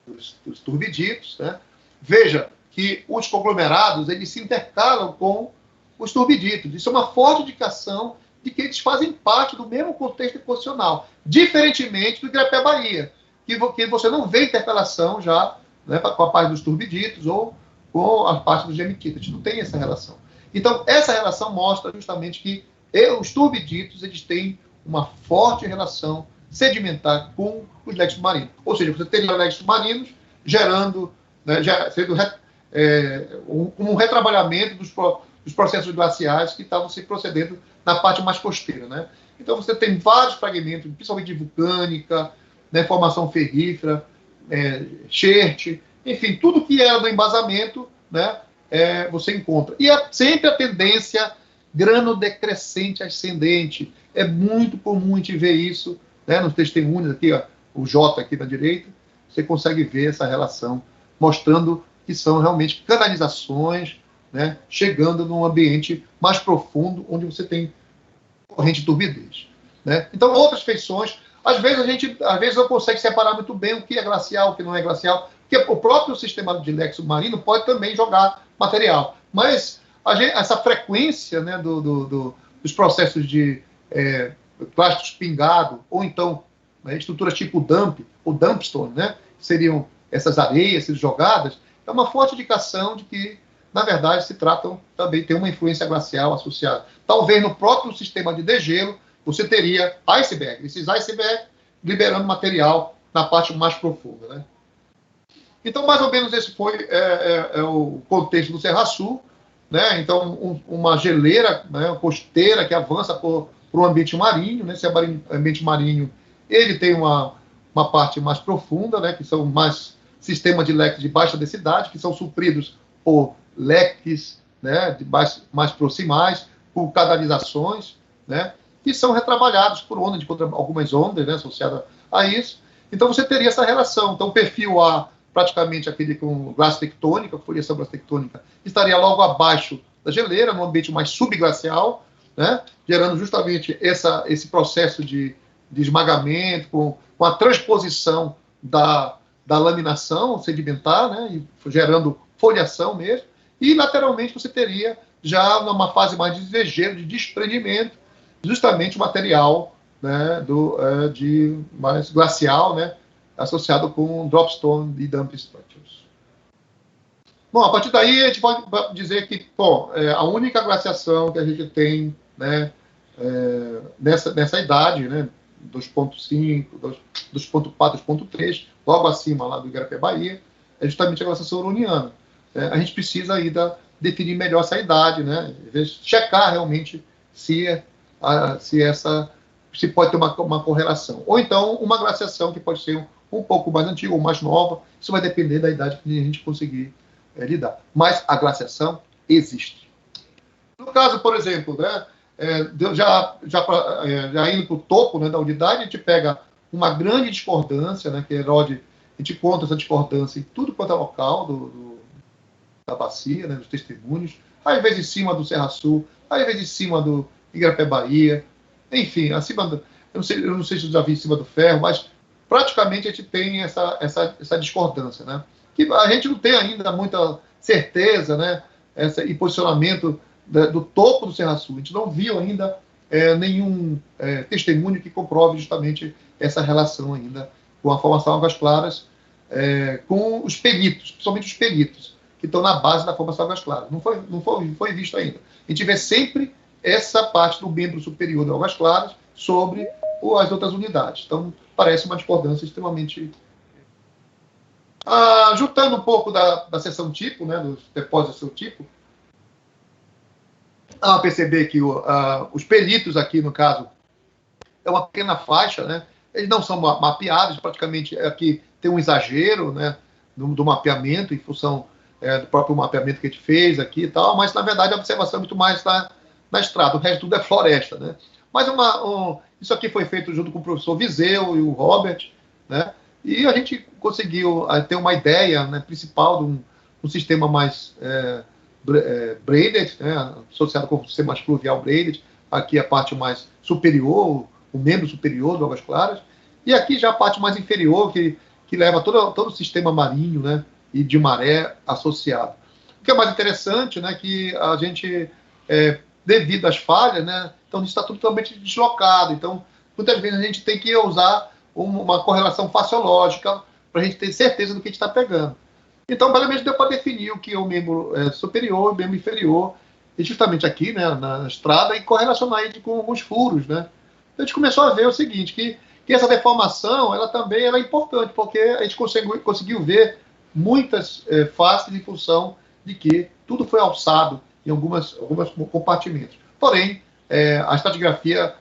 dos turbiditos, né, Veja que os conglomerados, eles se intercalam com os turbiditos. Isso é uma forte indicação de que eles fazem parte do mesmo contexto ecossocial, diferentemente do Igarapé-Bahia, que você não vê intercalação já, né, com a parte dos turbiditos ou com a parte dos gemetitas. A gente não tem essa relação. Então, essa relação mostra justamente que os turbiditos eles têm uma forte relação sedimentar com os légumes submarinos. Ou seja, você teria légumes submarinos gerando, né, sendo um retrabalhamento dos processos glaciais que estavam se procedendo na parte mais costeira. Né? Então, você tem vários fragmentos, principalmente de vulcânica, né, formação ferrífera, xerte, enfim, tudo que era do embasamento, né, você encontra. E sempre a tendência granodecrescente ascendente. É muito comum a gente ver isso, né, nos testemunhos aqui, ó, o J aqui na direita, você consegue ver essa relação, mostrando que são realmente canalizações, né, chegando num ambiente mais profundo, onde você tem corrente de turbidez. Né? Então, outras feições, às vezes não consegue separar muito bem o que é glacial, o que não é glacial, porque o próprio sistema de leque submarino pode também jogar material. Mas essa frequência, né, dos processos de plástico espingado, ou então, né, estruturas tipo dump, ou dumpstone, né, seriam essas areias sendo jogadas, é uma forte indicação de que, na verdade, se tratam também, tem uma influência glacial associada. Talvez no próprio sistema de degelo, você teria iceberg, esses icebergs liberando material na parte mais profunda. Né? Então, mais ou menos esse foi o contexto do Serra-Sul. Né? Então, uma geleira, né, costeira que avança por um ambiente marinho. Né? Esse ambiente marinho ele tem uma parte mais profunda, né, que são mais sistemas de leques de baixa densidade, que são supridos por leques, né, mais proximais, por canalizações, né, que são retrabalhados por ondas, algumas ondas, né, associadas a isso. Então você teria essa relação. Então o perfil A, praticamente aquele com glace tectônica, foliação glace tectônica, estaria logo abaixo da geleira, num ambiente mais subglacial, né, gerando justamente esse processo de esmagamento, com a transposição da laminação sedimentar, né, e gerando foliação mesmo, e lateralmente você teria já numa fase mais de degelo, de desprendimento, justamente o material, né, de mais glacial, né, associado com dropstone e dump structures. Bom, a partir daí a gente pode dizer que, bom, a única glaciação que a gente tem, né, nessa idade, né, 2.5, 2.4, 2.3, logo acima lá do Igarapé-Bahia, é justamente a glaciação huroniana. A gente precisa ainda definir melhor essa idade, né? Checar realmente se pode ter uma correlação. Ou então uma glaciação que pode ser um pouco mais antiga ou mais nova, isso vai depender da idade que a gente conseguir lidar. Mas a glaciação existe. No caso, por exemplo, né, já indo para o topo, né, da unidade, a gente pega uma grande discordância, né, que erode, a gente encontra essa discordância em tudo quanto é local da bacia, né, dos testemunhos, às vezes em cima do Serra-Sul, às vezes em cima do Igarapé-Bahia, enfim, acima do, eu não sei se eu já vi em cima do Ferro, mas praticamente a gente tem essa discordância, né, que a gente não tem ainda muita certeza, né, e posicionamento do topo do Serra-Sul. A gente não viu ainda nenhum testemunho que comprove justamente essa relação ainda com a formação de águas claras, com os peritos, principalmente os peritos, que estão na base da formação de águas claras. Não foi visto ainda. A gente vê sempre essa parte do membro superior de águas claras sobre as outras unidades. Então, parece uma discordância extremamente... juntando um pouco da seção tipo, né, dos depósitos de seção tipo, a perceber que os peritos aqui, no caso, é uma pequena faixa, né? Eles não são mapeados, praticamente aqui tem um exagero, né, do mapeamento, em função do próprio mapeamento que a gente fez aqui e tal, mas, na verdade, a observação é muito mais na estrada, o resto tudo é floresta, né? Mas isso aqui foi feito junto com o professor Viseu e o Robert, né? E a gente conseguiu ter uma ideia, né, principal de um sistema mais... braided, né, associado com o sistema fluvial braided, aqui a parte mais superior, o membro superior do Águas Claras, e aqui já a parte mais inferior, que leva todo o sistema marinho, né, e de maré associado. O que é mais interessante, né, que a gente, devido às falhas, né, então isso está tudo totalmente deslocado. Então, muitas vezes a gente tem que usar uma correlação faciológica para a gente ter certeza do que a gente está pegando. Então, pelo menos deu para definir o que é o membro superior e o membro inferior, e justamente aqui, né, na estrada, e correlacionar ele com alguns furos, né. Então, a gente começou a ver o seguinte, que essa deformação, ela também é importante, porque a gente conseguiu ver muitas faces em função de que tudo foi alçado em alguns compartimentos. Porém, a estratigrafia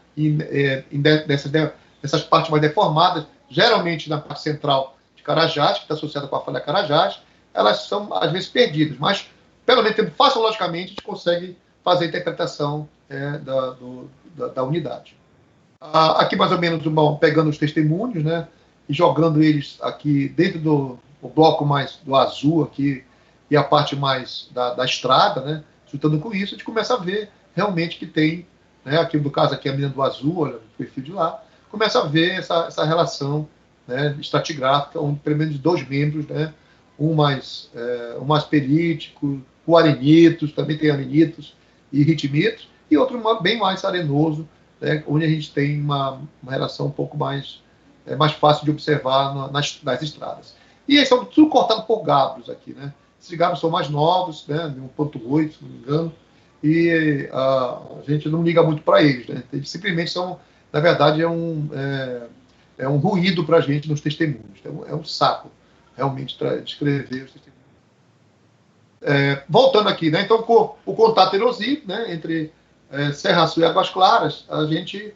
dessas partes mais deformadas, geralmente na parte central de Carajás, que está associada com a falha Carajás, elas são, às vezes, perdidas, mas, pelo menos, faciologicamente, a gente consegue fazer a interpretação da unidade. Aqui, mais ou menos, pegando os testemunhos, né, e jogando eles aqui dentro do bloco mais do azul aqui, e a parte mais da estrada, né, juntando com isso, a gente começa a ver realmente que tem, né, aqui no caso aqui a menina do azul, olha, o perfil de lá, começa a ver essa relação, né, estratigráfica, onde pelo menos 2 membros, né, um mais perítico, o arenitos, também tem arenitos e ritmitos, e outro bem mais arenoso, né, onde a gente tem uma relação um pouco mais fácil de observar nas estradas. E eles são tudo cortados por gabros aqui, né? Esses gabros são mais novos, né, de 1.8, se não me engano, e a gente não liga muito para eles, né? Eles simplesmente são, na verdade, é um ruído para a gente nos testemunhos. É um saco, realmente, descrever os testemunhos. Voltando aqui, né? Então, o contato erosivo, né, entre Serra Sul e Águas Claras, a gente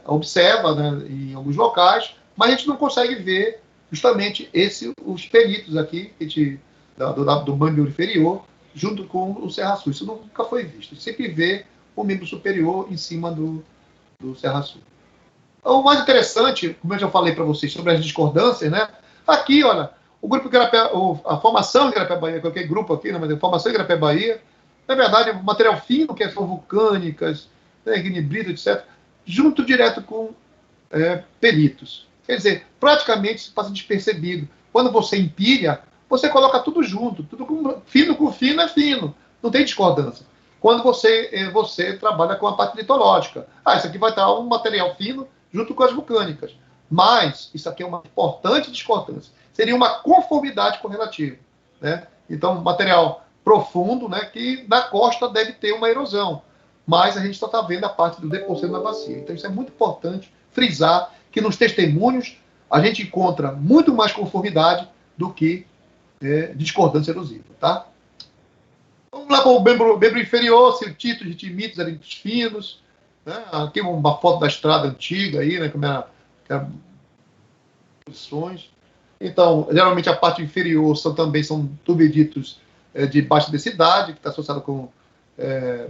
observa, né, em alguns locais, mas a gente não consegue ver justamente os peritos aqui, do membro inferior, junto com o Serra Sul. Isso nunca foi visto. A gente sempre vê o membro superior em cima do Serra Sul. O mais interessante, como eu já falei para vocês sobre as discordâncias, né? Aqui, olha, o grupo a formação de Igarapé-Bahia, qualquer grupo aqui, né, mas a formação de Igarapé-Bahia, na verdade, o material fino, que são vulcânicas, né, ignibrito, etc., junto direto com peritos. Quer dizer, praticamente se passa despercebido. Quando você empilha, você coloca tudo junto, fino com fino é fino, não tem discordância. Quando você trabalha com a parte litológica, isso aqui vai estar um material fino junto com as vulcânicas. Mas isso aqui é uma importante discordância. Seria uma conformidade correlativa, né? Então, material profundo, né, que na costa deve ter uma erosão, mas a gente só está vendo a parte do deposito na bacia. Então, isso é muito importante frisar que nos testemunhos a gente encontra muito mais conformidade do que discordância erosiva, tá? Vamos lá para o membro inferior, celtitos, ritmitos, arenitos finos, né? Aqui uma foto da estrada antiga aí, né, como era posições. Então, geralmente a parte inferior também são tubiditos de baixa densidade, que está associado com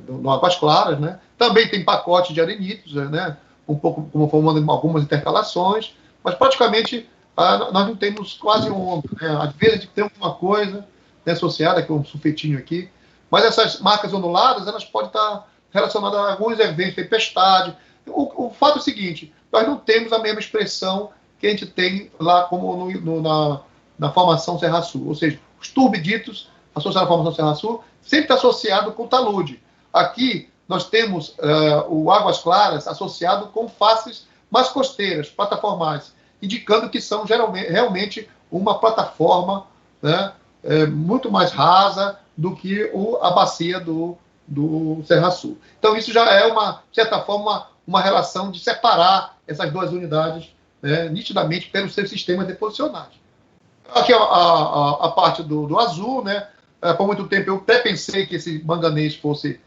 no Águas Claras, né? Também tem pacote de arenitos, né? Um pouco como formando algumas intercalações, mas praticamente nós não temos quase ombro, né? Às vezes a gente tem alguma coisa, né, associada com um sulfetinho aqui, mas essas marcas onduladas, elas podem estar relacionadas a alguns eventos, tempestade. O fato é o seguinte, nós não temos a mesma expressão que a gente tem lá como na formação Serra Sul, ou seja, os turbiditos associados à formação Serra Sul sempre está associado com talude. Aqui nós temos o Águas Claras associado com faces mais costeiras, plataformais, indicando que são realmente uma plataforma, né, muito mais rasa do que a bacia do Serra Sul. Então isso já é, de certa forma, uma relação de separar essas duas unidades, né, nitidamente pelos seus sistemas deposicionais. Aqui a parte do azul, né? Por muito tempo eu até pensei que esse manganês fosse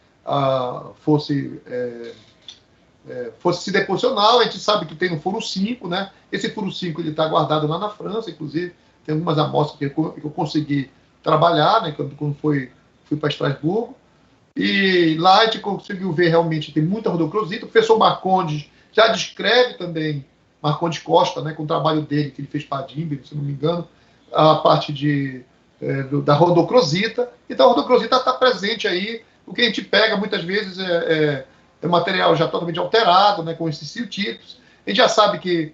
se deposicional. A gente sabe que tem um furo 5, né? Esse furo 5 está guardado lá na França, inclusive tem algumas amostras que eu consegui trabalhar, né, quando fui para Estrasburgo, e lá a gente conseguiu ver realmente que tem muita rodocrosita. O professor Marcondes já descreve também, Marcondes Costa, né, com o trabalho dele que ele fez para a Dimbe, se não me engano, a parte da rodocrosita. Então a rodocrosita está presente aí. O que a gente pega muitas vezes é material já totalmente alterado, né, com esses ciltitos. A gente já sabe que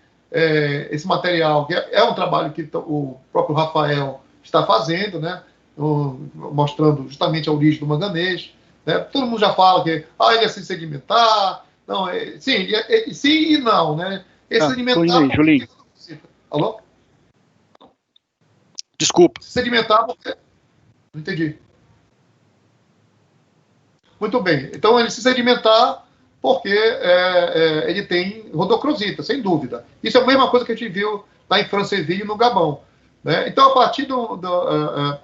esse material é um trabalho que o próprio Rafael está fazendo, né? Mostrando justamente a origem do manganês. Né? Todo mundo já fala que ele é sem sedimentar. Não, sim, sim e não, né? Esse sedimentar. Aí, Julinho. Alô? Desculpa. Sedimentar porque. Não entendi. Muito bem. Então, ele se sedimentar porque ele tem rodocrosita, sem dúvida. Isso é a mesma coisa que a gente viu lá em Franceville, no Gabão. Né? Então, a partir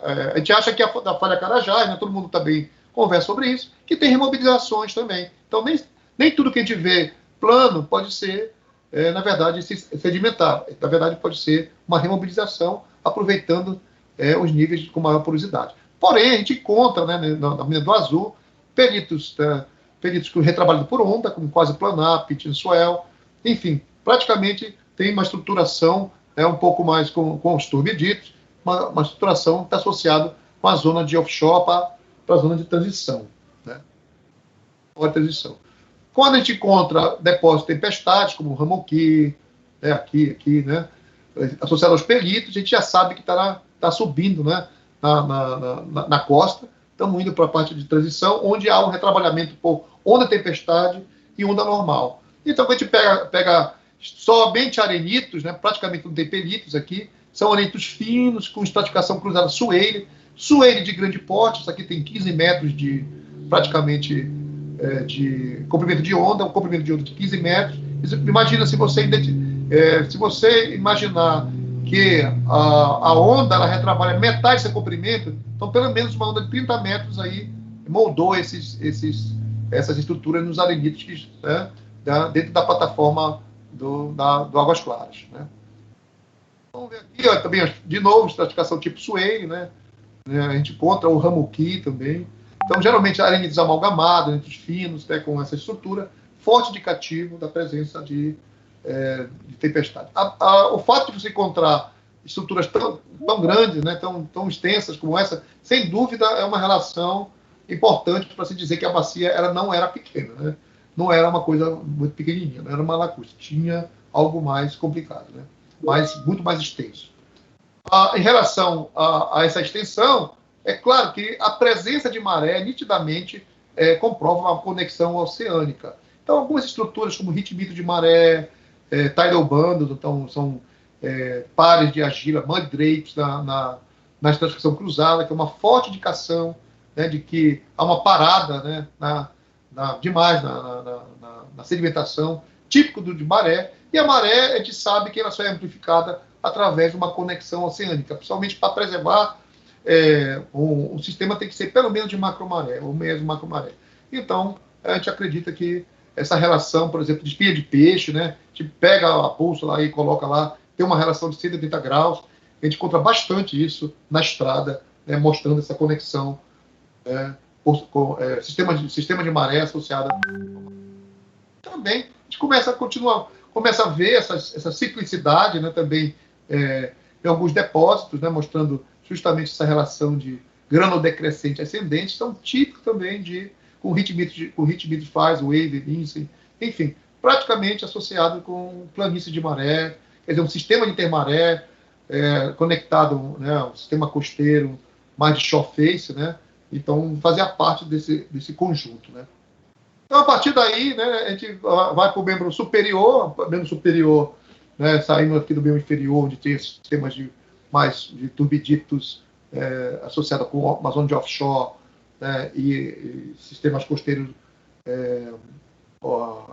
a gente acha que da falha Carajás, né, todo mundo também conversa sobre isso, que tem remobilizações também. Então, nem tudo que a gente vê plano pode ser, na verdade, sedimentar. Na verdade, pode ser uma remobilização, aproveitando os níveis com maior porosidade. Porém, a gente encontra, né, na mina do Azul, peritos retrabalhados por onda, como quase planar, pit and swell, enfim, praticamente tem uma estruturação um pouco mais com os turbiditos, uma estruturação que está associada com a zona de offshore para a zona de transição. Né? Transição. Quando a gente encontra depósitos de tempestades, como o Ramoqui, aqui, né, associado aos peritos, a gente já sabe que está subindo, né, na costa. Estamos indo para a parte de transição, onde há um retrabalhamento por onda tempestade e onda normal. Então, quando a gente pega somente arenitos, né, praticamente não tem peritos aqui, são arenitos finos, com estratificação cruzada sueire de grande porte, isso aqui tem 15 metros de, praticamente, de comprimento de onda, um comprimento de onda de 15 metros. Imagina se você imaginar que a onda ela retrabalha metade desse comprimento, então pelo menos uma onda de 30 metros aí moldou essas estruturas nos arenitos que, né, dentro da plataforma do Águas Claras. Né? Vamos ver aqui também, de novo, estratificação tipo sueire, né? A gente encontra o Ramoqui também. Então, geralmente, arenitos amalgamados, arenitos finos, né, com essa estrutura, forte indicativo da presença de tempestade. O fato de você encontrar estruturas tão grandes, né, tão extensas como essa, sem dúvida é uma relação importante para se dizer que a bacia ela não era pequena, né? Não era uma coisa muito pequenininha, não era uma lacustre, tinha algo mais complicado, né? Muito mais extenso. Em relação a essa extensão, é claro que a presença de maré nitidamente comprova uma conexão oceânica. Então, algumas estruturas como ritmito de maré, tidal bundles, então são pares de argila, mud drapes na estratificação cruzada, que é uma forte indicação, né, de que há uma parada, né, demais na sedimentação, típico de maré, e a maré a gente sabe que ela só é amplificada através de uma conexão oceânica, principalmente para preservar o sistema tem que ser pelo menos de macromaré, ou mesmo macromaré. Então, a gente acredita que essa relação, por exemplo, de espinha de peixe, né, a gente pega a bússola e coloca lá, tem uma relação de 180 graus, a gente encontra bastante isso na estrada, né, mostrando essa conexão sistema de maré associada. Também a gente começa a ver essa ciclicidade, né, também em alguns depósitos, né, mostrando justamente essa relação de grânulo decrescente ascendente, são típicos também com ritmito de faz, wave, lince, enfim, praticamente associado com planície de maré, quer dizer, um sistema de intermaré conectado, né, um sistema costeiro mais de shore face, né, então fazia parte desse conjunto, né. Então, a partir daí, né, a gente vai para o membro superior, né, saindo aqui do membro inferior, onde tem sistemas de turbiditos associados com uma zona de offshore, né, e sistemas costeiros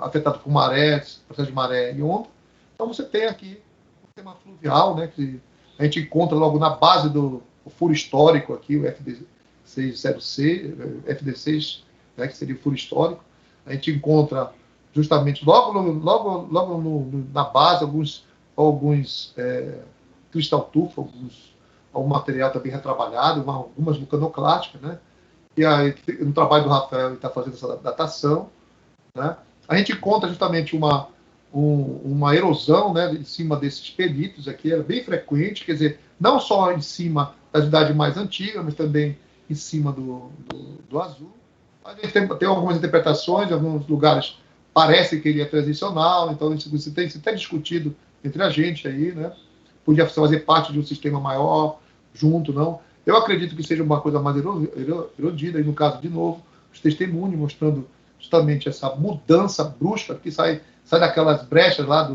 afetados por marés, processo de maré e onda. Então, você tem aqui o sistema fluvial, né, que a gente encontra logo na base do furo histórico aqui, o FD6, né, que seria o furo histórico. A gente encontra justamente logo na base alguns cristal tufo, algum material também retrabalhado, algumas vulcanoclásticas, né? E aí, no trabalho do Rafael, ele está fazendo essa datação, né? A gente encontra justamente uma erosão, né, em cima desses peritos aqui, é bem frequente, quer dizer, não só em cima da idade mais antiga, mas também em cima do azul. A gente tem algumas interpretações, em alguns lugares parece que ele é transicional, então isso tem até discutido entre a gente aí, né? Podia fazer parte de um sistema maior, junto, não. Eu acredito que seja uma coisa mais erodida, e no caso, de novo, os testemunhos mostrando justamente essa mudança brusca que sai daquelas brechas lá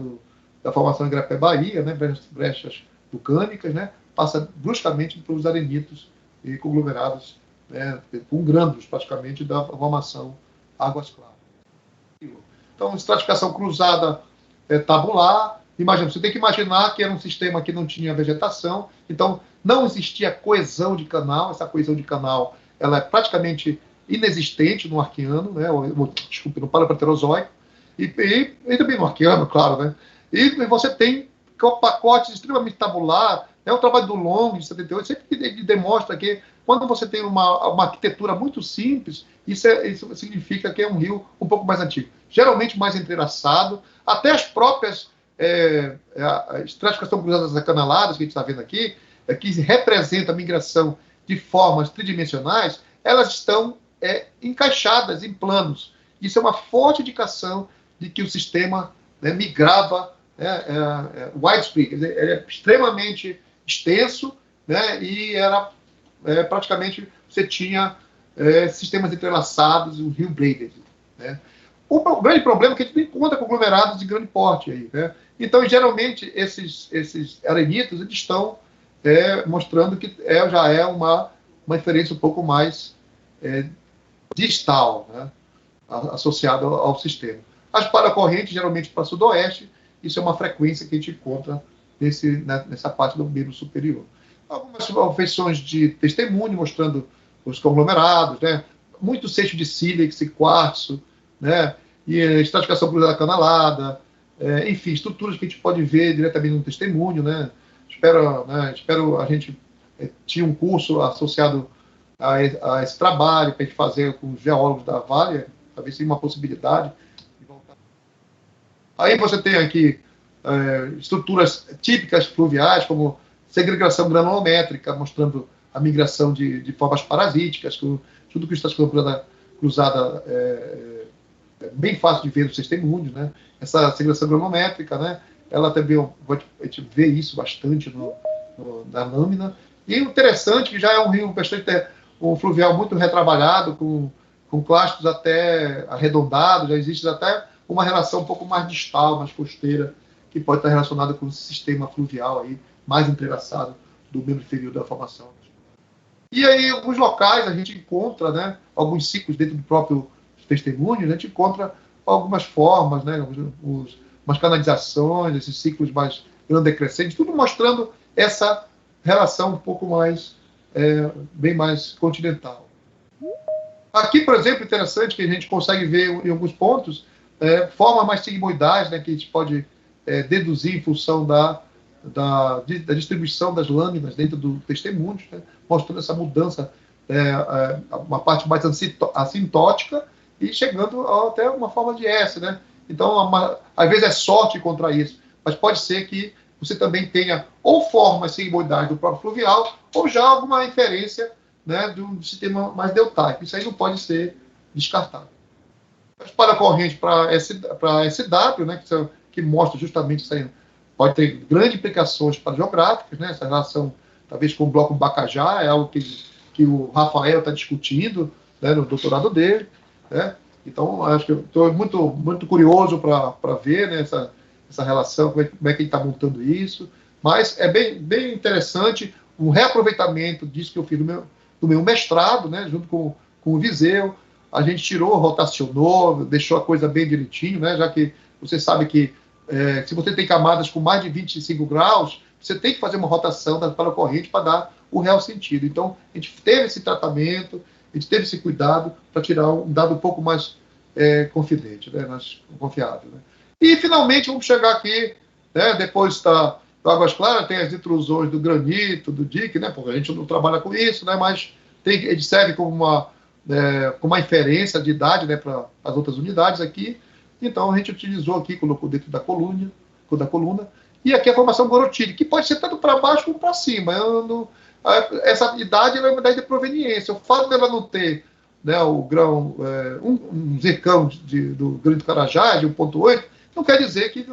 da formação de Grapé-Bahia, né, brechas vulcânicas, né, passa bruscamente para os arenitos e conglomerados, né, com grânulos praticamente da formação Águas Claras. Então, estratificação cruzada tabular. Imagina, você tem que imaginar que era um sistema que não tinha vegetação, então não existia coesão de canal. Essa coesão de canal ela é praticamente inexistente no Arqueano, né? Desculpe, no Paleoproterozoico, e também no Arqueano, claro, né? E você tem pacotes extremamente tabular, o trabalho do Long, de 78, sempre ele demonstra que quando você tem uma arquitetura muito simples, isso significa que é um rio um pouco mais antigo, geralmente mais entrelaçado, até as próprias estratificação cruzadas acanaladas que a gente está vendo aqui, que representa a migração de formas tridimensionais, elas estão encaixadas em planos. Isso é uma forte indicação de que o sistema migrava widespread, quer dizer, é extremamente extenso, né, e era praticamente, você tinha sistemas entrelaçados, um rio braided, né. O grande problema é que a gente não encontra conglomerados de grande porte aí, né? Então, geralmente, esses arenitos eles estão mostrando que já é uma inferência um pouco mais distal, né, associada ao sistema. As paracorrentes, geralmente para sudoeste, isso é uma frequência que a gente encontra nessa parte do membro superior. Algumas feições de testemunho mostrando os conglomerados, né, muito seixo de sílex e quartzo, né, e estratificação cruzada canalada, enfim, estruturas que a gente pode ver diretamente no testemunho, né. Espero a gente tinha um curso associado a esse trabalho para a gente fazer com os geólogos da Vale, talvez seja uma possibilidade. Aí você tem aqui estruturas típicas fluviais, como segregação granulométrica, mostrando a migração de formas parasíticas, tudo que está cruzada bem fácil de ver nos testemunhos, né? Essa segregação granulométrica, né? Ela também, a gente vê isso bastante na lâmina. E o interessante que já é um rio bastante, um fluvial muito retrabalhado, com clastos até arredondados, já existe até uma relação um pouco mais distal, mais costeira, que pode estar relacionada com o sistema fluvial aí, mais entrelaçado do membro inferior da formação. E aí, em alguns locais, a gente encontra, né, alguns ciclos dentro do próprio testemunho, a gente encontra algumas formas, né, umas canalizações, esses ciclos mais grandecrescentes, tudo mostrando essa relação um pouco mais, bem mais continental. Aqui, por exemplo, interessante que a gente consegue ver em alguns pontos formas mais sigmoidais, né, que a gente pode deduzir em função da distribuição das lâminas dentro do testemunho, né, mostrando essa mudança, uma parte mais assintótica e chegando até uma forma de S, né? Então, às vezes é sorte contra isso, mas pode ser que você também tenha ou formas sigmoidais do próprio fluvial ou já alguma inferência, né, de um sistema mais deltaico. Isso aí não pode ser descartado. As paracorrentes para SW, né, que mostra justamente isso aí, pode ter grandes implicações geográficas, né, essa relação, talvez, com o bloco Bacajá, é algo que o Rafael está discutindo, né, no doutorado dele, né. Então, acho que eu estou muito, muito curioso para ver, né, essa relação, como é que ele está montando isso, mas é bem interessante um reaproveitamento disso que eu fiz do meu mestrado, né, junto com o Viseu. A gente tirou, rotacionou, deixou a coisa bem direitinho, né, já que você sabe que se você tem camadas com mais de 25 graus, você tem que fazer uma rotação da paracorrente para dar o real sentido. Então, a gente teve esse tratamento, a gente teve esse cuidado para tirar um dado um pouco mais confidente, né, mais confiável. Né. E, finalmente, vamos chegar aqui, né, depois da Águas Claras, tem as intrusões do granito, do dique, né, porque a gente não trabalha com isso, né, mas ele serve como uma inferência de idade, né, para as outras unidades aqui. Então, a gente utilizou aqui, colocou dentro da coluna, e aqui a formação Gorotiri, que pode ser tanto para baixo como para cima. Essa idade é uma idade de proveniência. O fato dela não ter, né, o grão, um zircão do grão Carajás, de 1,8, não quer dizer que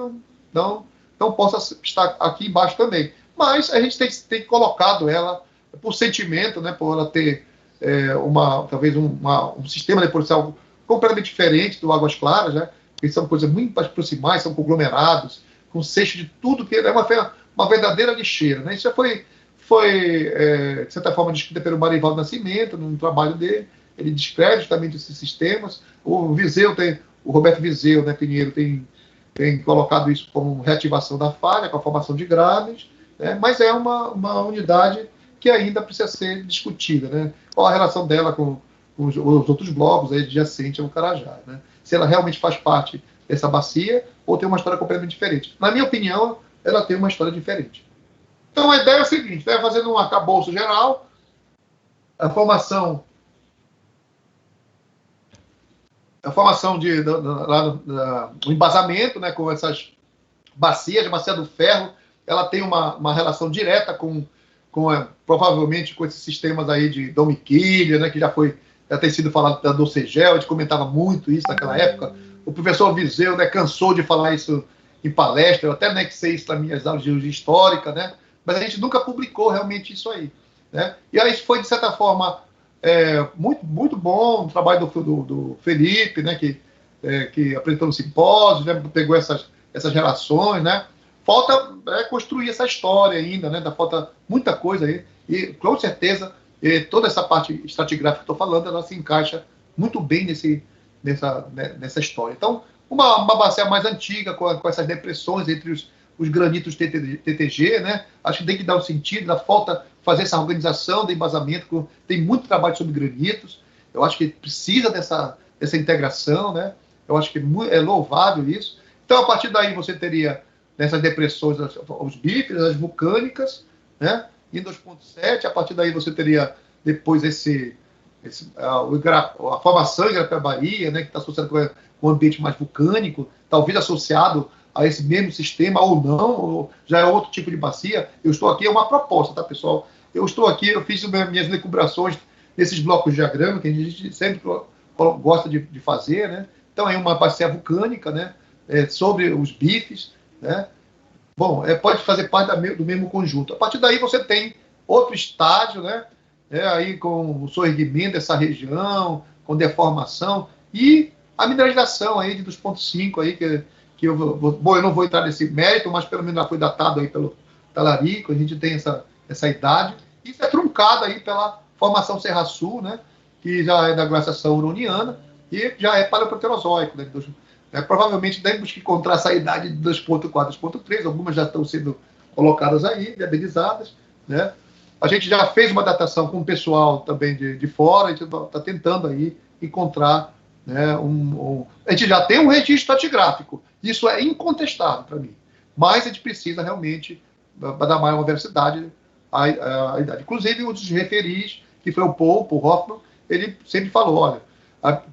não possa estar aqui embaixo também. Mas a gente tem colocado ela por sentimento, né, por ela ter talvez um sistema depozital completamente diferente do Águas Claras, né, que são coisas muito mais proximais, são conglomerados, com cesto de tudo, que é uma verdadeira lixeira. Né? Isso já foi de certa forma, descrita pelo Marivaldo Nascimento, num trabalho dele. Ele descreve justamente esses sistemas. O Roberto Viseu, né, Pinheiro, tem colocado isso como reativação da falha, com a formação de graves, né, mas é uma unidade que ainda precisa ser discutida. Né? Qual a relação dela com os outros blocos adjacentes ao Carajá, né? Se ela realmente faz parte dessa bacia ou tem uma história completamente diferente. Na minha opinião, ela tem uma história diferente. Então, a ideia é a seguinte, fazendo um arcabouço geral, a formação o embasamento, né, com essas bacias, a bacia do ferro, ela tem uma relação direta com provavelmente com esses sistemas aí de Domiquilha, né, que já tem sido falado da Docegel, a gente comentava muito isso naquela época. O professor Viseu, né, cansou de falar isso em palestra, eu até anexei isso nas minhas aulas de geologia histórica, né, mas a gente nunca publicou realmente isso aí. Né? E aí foi, de certa forma, muito, muito bom o trabalho do Felipe, né, que apresentou no simpósio, né, pegou essas relações, né? Falta construir essa história ainda, né? Falta muita coisa aí, e com certeza toda essa parte estratigráfica que estou falando, ela se encaixa muito bem nessa história. Então, uma bacia mais antiga, com essas depressões entre os granitos TTG, né? Acho que tem que dar um sentido, falta fazer essa organização de embasamento, tem muito trabalho sobre granitos, eu acho que precisa dessa integração, né? Eu acho que é louvável isso. Então, a partir daí, você teria nessas depressões os bífidos, as vulcânicas, né? Em 2.7, a partir daí você teria depois a formação em Grapé-Bahia, né? Que está associada com um ambiente mais vulcânico, talvez associado a esse mesmo sistema ou não, ou já é outro tipo de bacia. Eu estou aqui, é uma proposta, tá, pessoal? Eu estou aqui, eu fiz minhas elucubrações nesses blocos de diagrama, que a gente sempre gosta de fazer, né? Então, é uma bacia vulcânica, né? Sobre os bifes, né? Bom, pode fazer parte do mesmo conjunto. A partir daí, você tem outro estágio, né? Aí com o soerguimento dessa região, com deformação, e a mineralização aí de 2.5, aí, que eu não vou entrar nesse mérito, mas pelo menos já foi datado aí pelo Talarico, a gente tem essa idade. Isso é truncado aí pela formação Serra Sul, né, que já é da glaciação uroniana e já é paleoproterozoico. Né, provavelmente temos que encontrar essa idade de 2.4, 2.3, algumas já estão sendo colocadas aí, viabilizadas. Né. A gente já fez uma datação com o pessoal também de fora, a gente está tentando aí encontrar, né, a gente já tem um registro estratigráfico, isso é incontestável para mim, mas a gente precisa realmente dar maior veracidade à idade. Inclusive, um dos referis, que foi o Paul Hoffman, ele sempre falou, olha,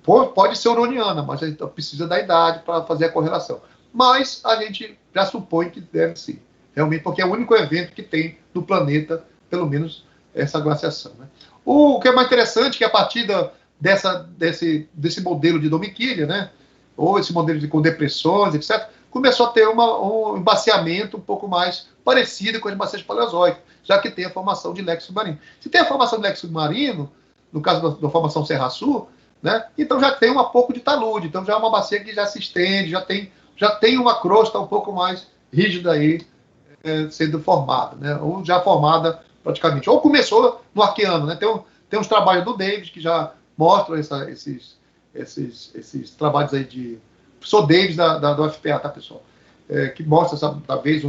pode ser uroniana, mas a gente precisa da idade para fazer a correlação. Mas a gente já supõe que deve ser, realmente, porque é o único evento que tem no planeta, pelo menos, essa glaciação. Né? O que é mais interessante é que a partir desse modelo de Domiquilha, né, ou esse modelo com depressões, etc., começou a ter um embaciamento um pouco mais parecido com as bacias paleozoicas, já que tem a formação de leque submarino. Se tem a formação de leque submarino, no caso da formação Serra Sul, né, então já tem um pouco de talude, então já é uma bacia que já se estende, já tem uma crosta um pouco mais rígida aí sendo formada, né, ou já formada praticamente. Ou começou no Arqueano, né, tem uns trabalhos do David que já mostram esses trabalhos aí de... Sou Davis da UFPA, tá, pessoal? Que mostra, talvez,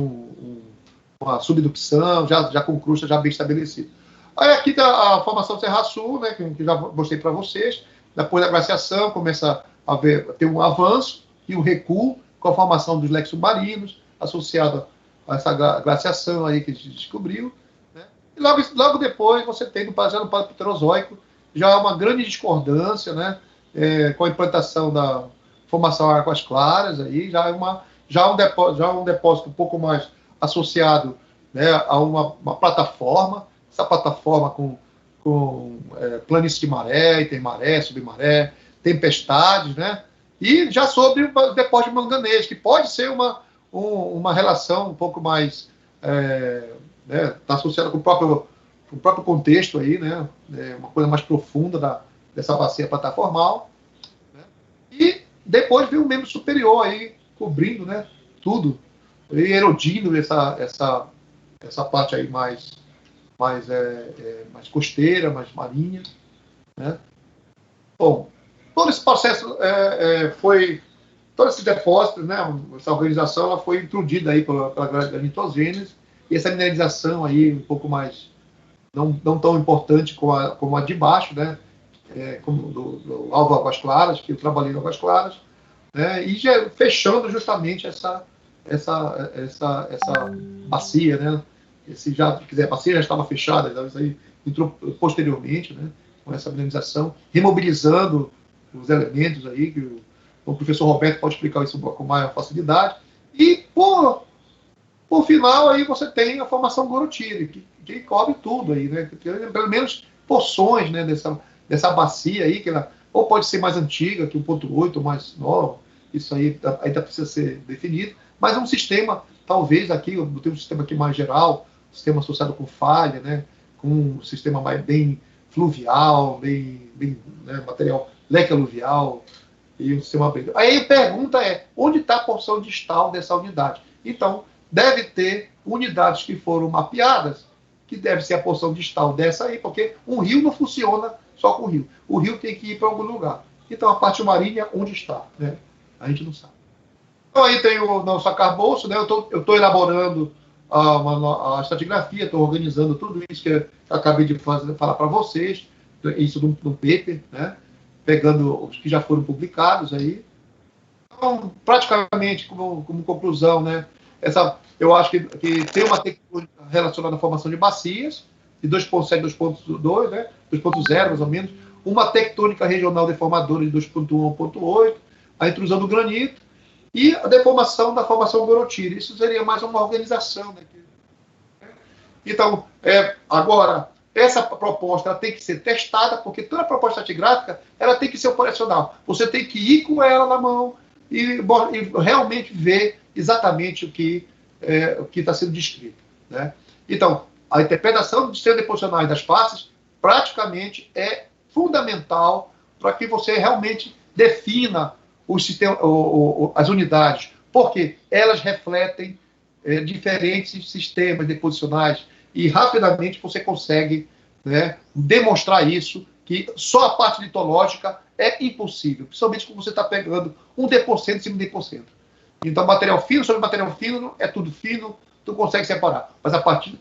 uma subducção, já com crosta já bem estabelecida. Aí aqui tá a formação Serra Sul, né, que já mostrei para vocês. Depois da glaciação, começa a ter um avanço e um recuo com a formação dos leques submarinos, associado a essa glaciação aí que a gente descobriu. Né? E logo depois você tem, já no Paleoproterozoico, já uma grande discordância, né, com a implantação da formação Águas Claras, aí, já um depósito um pouco mais associado, né, a uma plataforma, essa plataforma com planície de maré, intermaré, submaré, tempestades, né, e já sobre o depósito de manganês, que pode ser uma relação um pouco mais, né, está associada com o próprio o próprio contexto aí, né, uma coisa mais profunda dessa bacia plataformal, né, e depois vem o membro superior aí, cobrindo, né, tudo, e erodindo essa parte aí mais costeira, mais marinha, né. Bom, todo esse processo todos esses depósitos, né, essa organização, ela foi intrudida aí pela granitogênese, e essa mineralização aí um pouco mais, não tão importante como a de baixo, né, como do Alvo Águas Claras, que eu trabalhei em Águas Claras, né, e já fechando justamente essa bacia, né, a bacia já estava fechada, então isso aí entrou posteriormente, né, com essa mineralização, remobilizando os elementos aí, que o professor Roberto pode explicar isso com maior facilidade, e por final aí você tem a formação Gorotiri, que cobre tudo aí, né, pelo menos porções, né, dessa bacia aí, que ela ou pode ser mais antiga que o 1.8 ou mais nova, isso aí ainda precisa ser definido, mas é um sistema, talvez aqui, eu tenho um sistema aqui mais geral, sistema associado com falha, né, com um sistema mais bem fluvial, bem né, material leque aluvial, e um sistema abrido. Aí a pergunta é, onde está a porção distal dessa unidade? Então, deve ter unidades que foram mapeadas, que deve ser a porção distal dessa aí, porque um rio não funciona só com o rio. O rio tem que ir para algum lugar. Então, a parte marinha, onde está? Né? A gente não sabe. Então, aí tem o nosso arcabouço, né? Eu estou elaborando a estratigrafia, estou organizando tudo isso que eu acabei de falar para vocês, isso no paper, né? Pegando os que já foram publicados aí. Então, praticamente, como conclusão, né? Eu acho que tem uma tecnologia relacionada à formação de bacias, de 2.7 e 2.2, né? 2.0, mais ou menos. Uma tectônica regional deformadora de 2.1 a 1.8, a intrusão do granito e a deformação da formação Gorotiri. Isso seria mais uma organização. Né? Então, agora, essa proposta ela tem que ser testada, porque toda proposta estratigráfica ela tem que ser operacional. Você tem que ir com ela na mão e realmente ver exatamente o que está sendo descrito. Né? Então, a interpretação dos sistemas deposicionais das faces praticamente é fundamental para que você realmente defina as unidades, porque elas refletem diferentes sistemas deposicionais e rapidamente você consegue, né, demonstrar isso, que só a parte litológica é impossível, principalmente quando você está pegando 1% em cima de 1%. Então, material fino sobre material fino é tudo fino, tu consegue separar. Mas a partir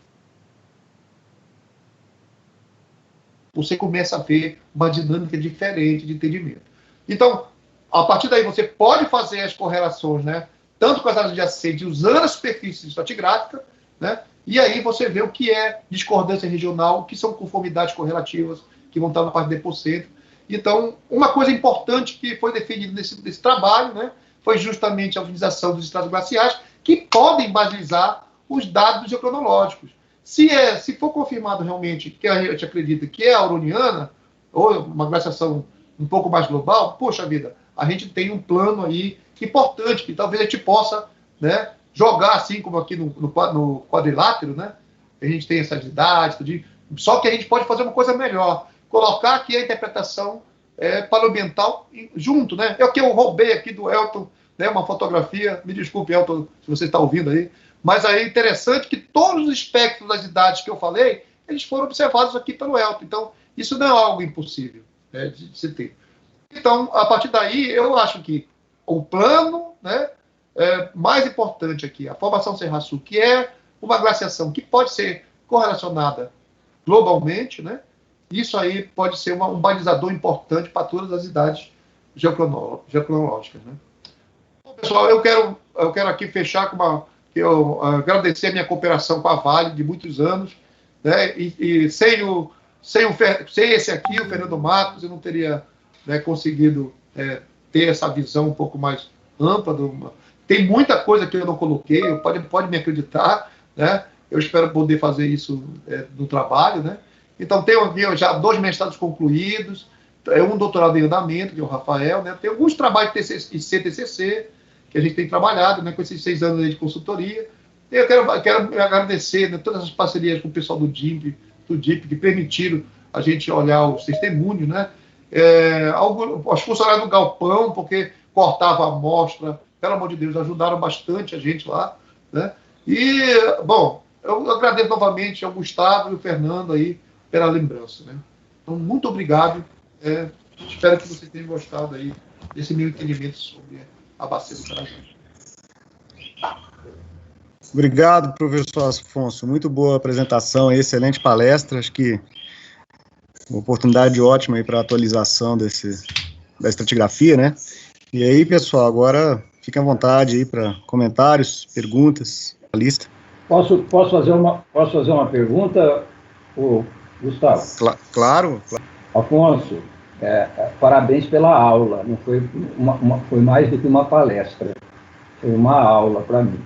você começa a ver uma dinâmica diferente de entendimento. Então, a partir daí você pode fazer as correlações, né, tanto com as áreas adjacentes, usando a superfície estratigráfica, né, e aí você vê o que é discordância regional, o que são conformidades correlativas, que vão estar na parte de depocentro. Então, uma coisa importante que foi definida nesse trabalho, né, foi justamente a utilização dos estratos glaciais, que podem balizar os dados geocronológicos. Se for confirmado realmente que a gente acredita que é auroniana, ou uma glaciação um pouco mais global, poxa vida, a gente tem um plano aí importante, que talvez a gente possa, né, jogar assim como aqui no quadrilátero, né? A gente tem essas idades, só que a gente pode fazer uma coisa melhor, colocar aqui a interpretação paleoambiental junto, né? Eu roubei aqui do Elton, né, uma fotografia, me desculpe, Elton, se você está ouvindo aí, mas aí é interessante que todos os espectros das idades que eu falei, eles foram observados aqui pelo Elton. Então, isso não é algo impossível, né, de se ter. Então, a partir daí, eu acho que o plano, né, mais importante aqui, a formação Serra-Sul, que é uma glaciação que pode ser correlacionada globalmente, né, isso aí pode ser um balizador importante para todas as idades geocronológicas. Né. Bom, pessoal, eu quero aqui fechar com agradecer a minha cooperação com a Vale de muitos anos, né, e sem esse aqui, o Fernando Matos, eu não teria, né, conseguido ter essa visão um pouco mais ampla. Tem muita coisa que eu não coloquei, pode me acreditar, né? Eu espero poder fazer isso no trabalho, né? Então, tenho aqui já 2 mestrados concluídos, um doutorado em andamento, que é o Rafael, né? Tem alguns trabalhos de TCC, que a gente tem trabalhado, né, com esses 6 anos de consultoria. Eu quero agradecer, né, todas as parcerias com o pessoal do DIMP, do DIP, que permitiram a gente olhar os testemunhos, né? Os funcionários do galpão, porque cortava a amostra, pelo amor de Deus, ajudaram bastante a gente lá, né? E, bom, eu agradeço novamente ao Gustavo e ao Fernando aí pela lembrança, né? Então, muito obrigado. Espero que vocês tenham gostado aí desse meu entendimento sobre a bacia do Carajás. Obrigado, professor Afonso. Muito boa apresentação, excelente palestra. Acho que uma oportunidade ótima aí para atualização da estratigrafia, né? E aí, pessoal, agora fiquem à vontade aí para comentários, perguntas, a lista. Posso fazer uma pergunta, Gustavo? Claro. Afonso, parabéns pela aula. Não foi mais do que uma palestra, foi uma aula para mim,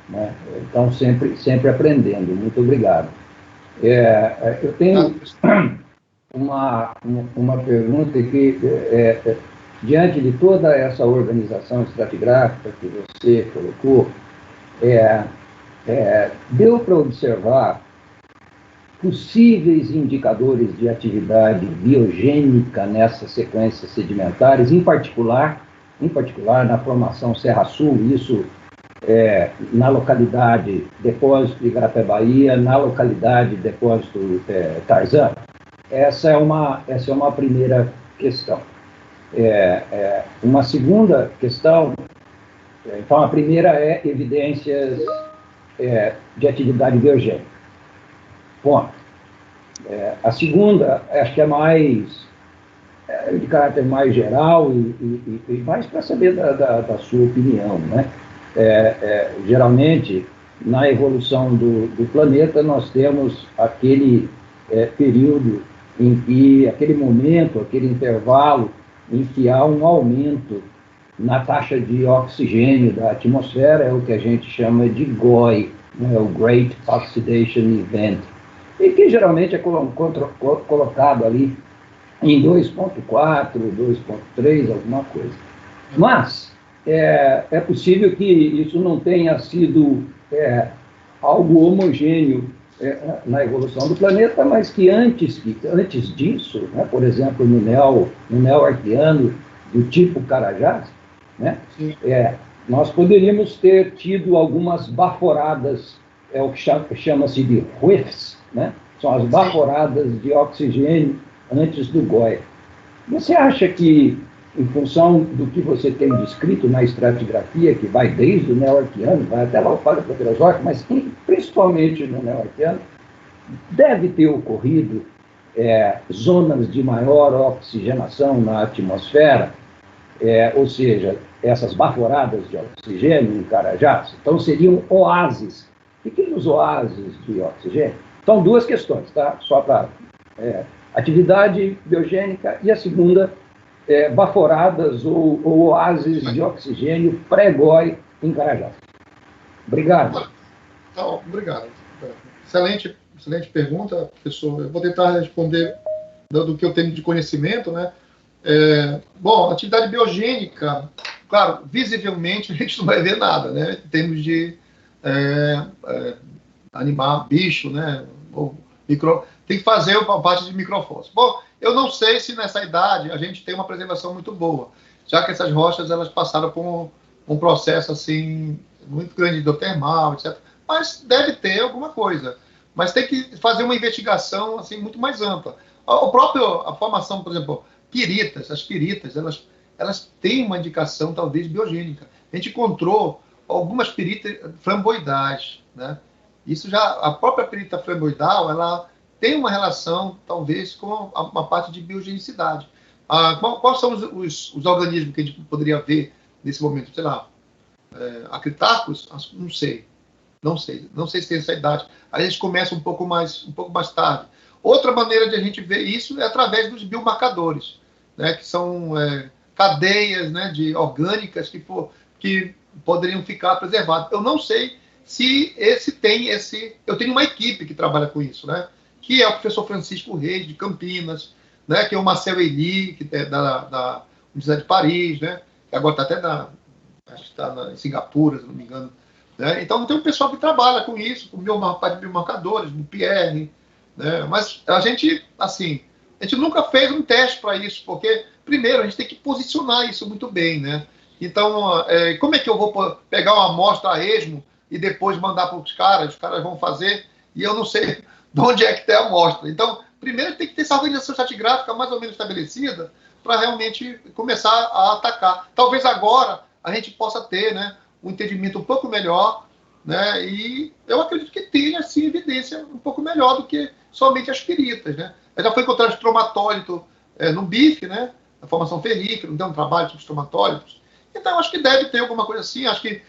né? Então, sempre aprendendo. Muito obrigado. Eu tenho uma pergunta que, diante de toda essa organização estratigráfica que você colocou, deu para observar possíveis indicadores de atividade biogênica nessas sequências sedimentares, em particular na formação Serra Sul, isso na localidade Depósito de Igarapé-Bahia, na localidade Depósito Tarzan? Essa é uma primeira questão. Uma segunda questão, então a primeira é evidências de atividade biogênica. Ponto. A segunda, acho que é mais de caráter mais geral e mais para saber da sua opinião, né? Geralmente, na evolução do planeta, nós temos aquele período em que, aquele momento, aquele intervalo em que há um aumento na taxa de oxigênio da atmosfera, é o que a gente chama de GOI, né, o Great Oxidation Event, e que geralmente é colocado ali em 2,4, 2,3, alguma coisa. Mas é possível que isso não tenha sido algo homogêneo na evolução do planeta, mas que antes disso, né, por exemplo, no Neo-Arqueano, do tipo Carajás, né, nós poderíamos ter tido algumas baforadas, o que chama-se de whiffs, né, são as baforadas de oxigênio antes do GOI. Você acha que, em função do que você tem descrito na estratigrafia, que vai desde o Neo-Arqueano, vai até lá o Paleoproterozoico, mas principalmente no Neo-Arqueano, deve ter ocorrido zonas de maior oxigenação na atmosfera, ou seja, essas baforadas de oxigênio em Carajás? Então, seriam oásis, pequenos oásis de oxigênio. Então, duas questões, tá? Só para atividade biogênica, e a segunda, baforadas ou oásis de oxigênio pré-GOI em Carajás. Obrigado. Então, obrigado. Excelente pergunta, professor. Eu vou tentar responder do que eu tenho de conhecimento, né? Bom, atividade biogênica, claro, visivelmente a gente não vai ver nada, né? Em termos de animar bicho, né? Ou tem que fazer a parte de microfósforo. Bom, eu não sei se nessa idade a gente tem uma preservação muito boa, já que essas rochas elas passaram por um processo assim muito grande de hidrotermal, etc. Mas deve ter alguma coisa. Mas tem que fazer uma investigação assim muito mais ampla. A formação, por exemplo, as piritas, elas têm uma indicação talvez biogênica. A gente encontrou algumas piritas framboidais, né? Isso já, a própria pirita framboidal, ela tem uma relação, talvez, com uma parte de biogenicidade. Quais são os organismos que a gente poderia ver nesse momento? Sei lá, acritarcos? Não sei. Não sei se tem essa idade. Aí a gente começa um pouco mais tarde. Outra maneira de a gente ver isso é através dos biomarcadores, né, que são cadeias, né, orgânicas que poderiam ficar preservadas. Eu não sei se eu tenho uma equipe que trabalha com isso, né, que é o professor Francisco Reis, de Campinas, né, que é o Marcel Eli, que é da Universidade de Paris, né, que agora está até acho que está em Singapura, se não me engano. Né? Então, tem um pessoal que trabalha com isso, com parte de biomarcadores, do Pierre, né? Mas a gente, assim, a gente nunca fez um teste para isso, porque, primeiro, a gente tem que posicionar isso muito bem, né? Então, como é que eu vou pegar uma amostra a esmo e depois mandar para os caras vão fazer, e eu não sei de onde é que tem a amostra. Então, primeiro tem que ter essa organização estratigráfica mais ou menos estabelecida para realmente começar a atacar. Talvez agora a gente possa ter, né, um entendimento um pouco melhor, né, e eu acredito que tenha, sim, evidência um pouco melhor do que somente as piritas, né. Já foi encontrado estromatólito no bife, né, na formação ferrífera, não tem um trabalho sobre estromatólitos. Então, acho que deve ter alguma coisa assim, acho que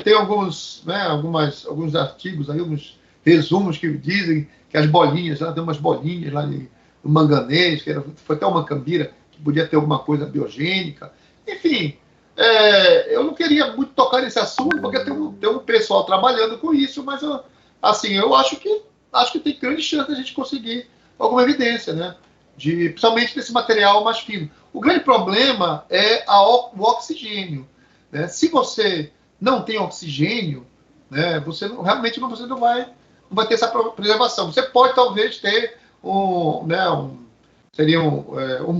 tem alguns, né, alguns artigos aí, alguns resumos que dizem que as bolinhas, tem umas bolinhas lá no manganês, foi até uma cambira, que podia ter alguma coisa biogênica. Enfim, eu não queria muito tocar nesse assunto, porque tem um pessoal trabalhando com isso, mas assim, eu acho que tem grande chance de a gente conseguir alguma evidência, né? Principalmente desse material mais fino. O grande problema é o oxigênio, né? Se você não tem oxigênio, né, você realmente não vai ter essa preservação. Você pode talvez ter um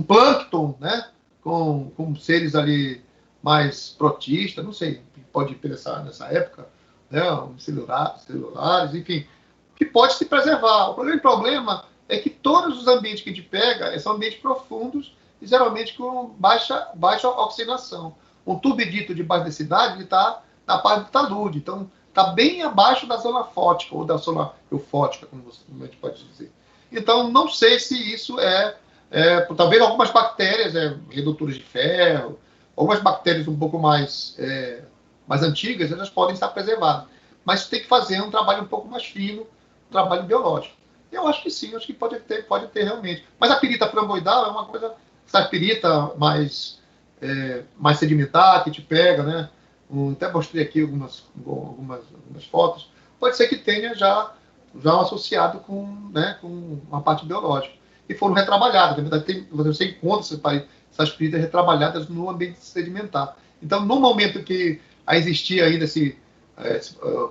plâncton, né, com seres ali mais protistas, não sei, pode pensar nessa época, né, celulares, enfim, que pode se preservar. O grande problema é que todos os ambientes que a gente pega são ambientes profundos e geralmente com baixa oxigenação. Um turbidito de baixa densidade está na parte do talude, então está bem abaixo da zona fótica, ou da zona eufótica, como a gente pode dizer. Então, não sei se isso talvez algumas bactérias, redutores de ferro, algumas bactérias um pouco mais antigas, elas podem estar preservadas. Mas tem que fazer um trabalho um pouco mais fino, um trabalho biológico. Eu acho que sim, acho que pode ter realmente. Mas a pirita framboidal é uma coisa, essa pirita mais sedimentar, que te pega, né? Até mostrei aqui algumas fotos. Pode ser que tenha já associado com uma parte biológica. E foram retrabalhadas. Na verdade, você encontra essas piritas retrabalhadas no ambiente sedimentar. Então, no momento que existia ainda esse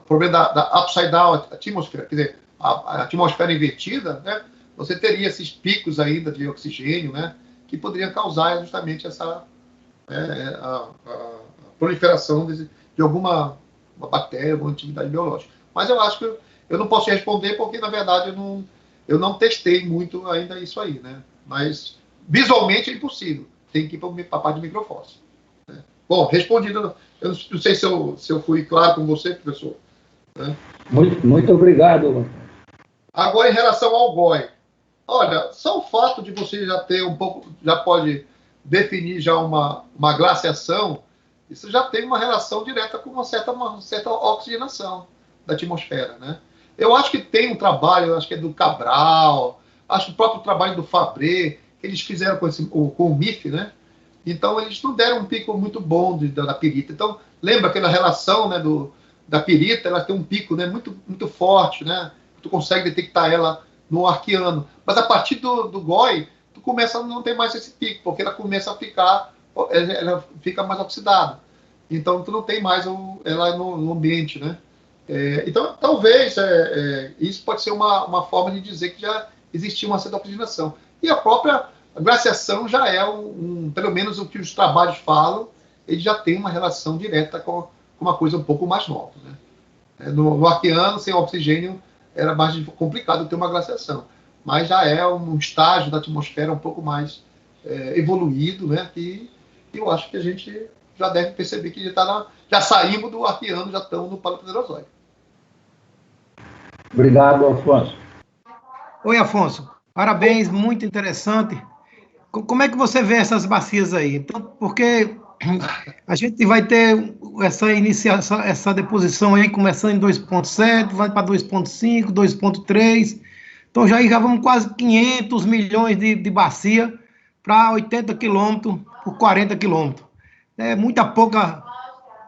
problema da upside down atmosphere, quer dizer, a atmosfera invertida, né, você teria esses picos ainda de oxigênio, né, que poderiam causar justamente essa a proliferação de alguma bactéria, alguma atividade biológica. Mas eu acho que eu não posso responder porque, na verdade, eu não testei muito ainda isso aí, né? Mas visualmente é impossível. Tem que ir para a parte de microfósforo. Né? Bom, respondido, eu não sei se eu fui claro com você, professor. Né? Muito obrigado. Agora, em relação ao GOI. Olha, só o fato de você já ter já pode definir já uma glaciação, isso já tem uma relação direta com uma certa oxigenação da atmosfera, né? Eu acho que tem um trabalho, acho que é do Cabral, acho que o próprio trabalho do Fabré, que eles fizeram com o MIF, né? Então, eles não deram um pico muito bom da pirita. Então, lembra aquela relação, né, da pirita, ela tem um pico, né, muito, muito forte, né? Tu consegue detectar ela no arqueano. Mas a partir do GOI, tu começa a não ter mais esse pico, porque ela começa ela fica mais oxidada. Então, tu não tem mais ela no ambiente, né? Então, talvez isso pode ser uma forma de dizer que já existia uma certa oxigenação. E a própria glaciação já é pelo menos o que os trabalhos falam, ele já tem uma relação direta com uma coisa um pouco mais nova, né? No arqueano, sem oxigênio, era mais complicado ter uma glaciação. Mas já é um estágio da atmosfera um pouco mais evoluído, né? E eu acho que a gente já deve perceber que já saímos do arqueano, já estamos no Paleoproterozoico. Obrigado, Afonso. Oi, Afonso. Parabéns, muito interessante. Como é que você vê essas bacias aí? Então, porque a gente vai ter essa deposição aí começando em 2,7, vai para 2,5, 2,3. Então, já vamos quase 500 milhões de bacia para 80 quilômetros por 40 quilômetros. É muita pouca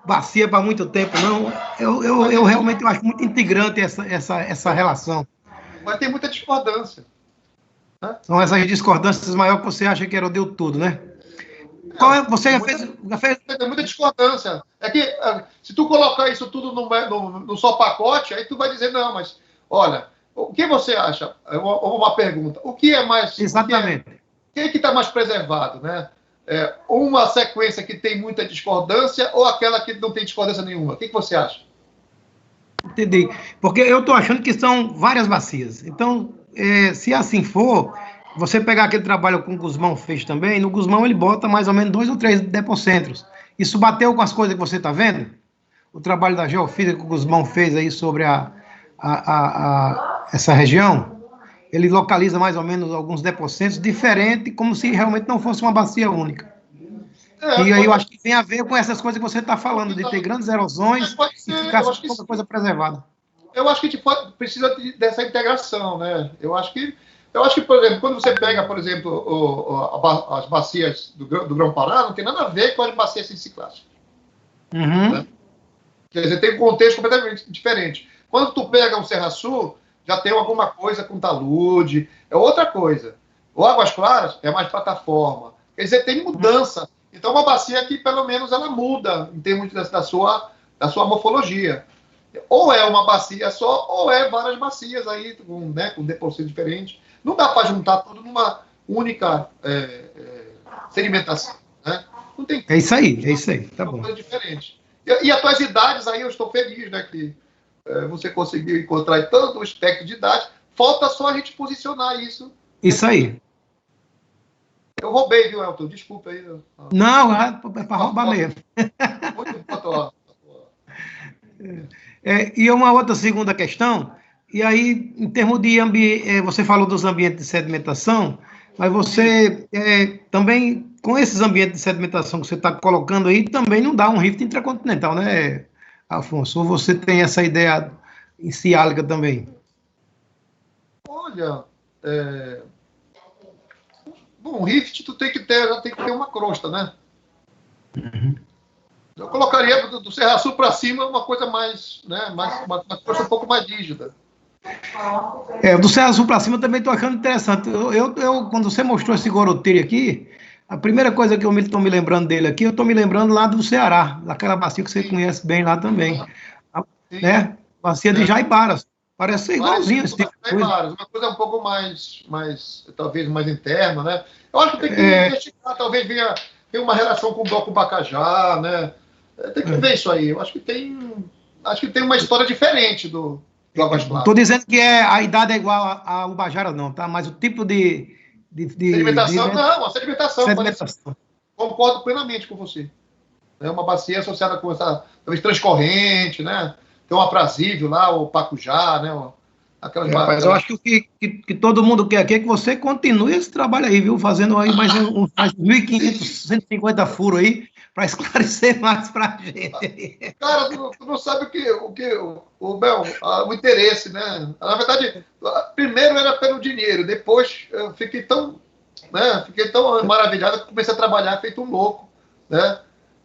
bacia para muito tempo, não. Eu realmente acho muito integrante essa relação. Mas tem muita discordância. Né? São essas discordâncias maiores que você acha que era deu tudo, né? Você já fez... Tem muita discordância. É que se tu colocar isso tudo no só pacote, aí tu vai dizer, não, mas olha, O que você acha? Uma pergunta. O que é mais... Exatamente. O que está mais preservado, né? Uma sequência que tem muita discordância ou aquela que não tem discordância nenhuma? O que você acha? Entendi. Porque eu estou achando que são várias bacias. Então, se assim for, você pegar aquele trabalho que o Guzmão fez também, no Guzmão ele bota mais ou menos 2 ou 3 depocentros. Isso bateu com as coisas que você está vendo? O trabalho da geofísica que o Guzmão fez aí sobre essa região, ele localiza mais ou menos alguns depocentros diferentes, como se realmente não fosse uma bacia única. E aí eu acho que tem a ver com essas coisas que você está falando, de ter grandes erosões e ficar pouca coisa preservada. Eu acho que a gente precisa dessa integração, né? Eu acho que, por exemplo, quando você pega, por exemplo, as bacias do Grão-Pará, não tem nada a ver com as bacias sisicláticas. Uhum. Né? Quer dizer, tem um contexto completamente diferente. Quando tu pega o Serra Sul, já tem alguma coisa com talude, é outra coisa. O Águas Claras é mais plataforma. Quer dizer, tem mudança. Então, uma bacia que, pelo menos, ela muda em termos da sua morfologia. Ou é uma bacia só, ou é várias bacias aí, com depósitos diferentes. Não dá para juntar tudo numa única sedimentação. Né? Não tem. É isso aí. Tá bom. Coisa diferente. E as tuas idades aí, eu estou feliz, né, que você conseguiu encontrar tanto o espectro de idade. Falta só a gente posicionar isso. Isso aí. Eu roubei, viu, Elton? Desculpa aí. Não, é para roubar mesmo. Muito bom. E uma outra segunda questão, e aí, em termos de ambiente, você falou dos ambientes de sedimentação, mas você também, com esses ambientes de sedimentação que você está colocando aí, também não dá um rift intracontinental, né, Afonso? Ou você tem essa ideia ciálica também? Olha, bom, rift já tem que ter uma crosta, né? Uhum. Eu colocaria do Serra Sul para cima uma coisa mais, né, uma crosta um pouco mais rígida. Do Serra Sul para cima eu também estou achando interessante. Quando você mostrou esse Goroteiro aqui, a primeira coisa que eu estou me lembrando dele aqui, eu estou me lembrando lá do Ceará, daquela bacia que você conhece bem lá também. Né? Bacia de Jaibaras. Parece ser igualzinho esse tipo de coisa. Uma coisa um pouco mais, talvez mais interna, né? Eu acho que tem que investigar, talvez venha uma relação com o Bloco Bacajá, né? Tem que ver isso aí. Eu acho que tem uma história diferente do Águas Claras. Estou dizendo que a idade é igual a Ubajara, não, tá? Mas o tipo de sedimentação, não, a sedimentação. Sedimentação. Concordo plenamente com você. É uma bacia associada com essa, talvez, transcorrente, né? Tem um aprazível lá, o Pacujá, né? Mas eu acho que todo mundo quer aqui é que você continue esse trabalho aí, viu? Fazendo aí mais 1.500, 150 furos aí, para esclarecer mais para a gente. Cara, tu não sabe o interesse, né? Na verdade, primeiro era pelo dinheiro, depois eu fiquei tão maravilhado que comecei a trabalhar feito um louco, né?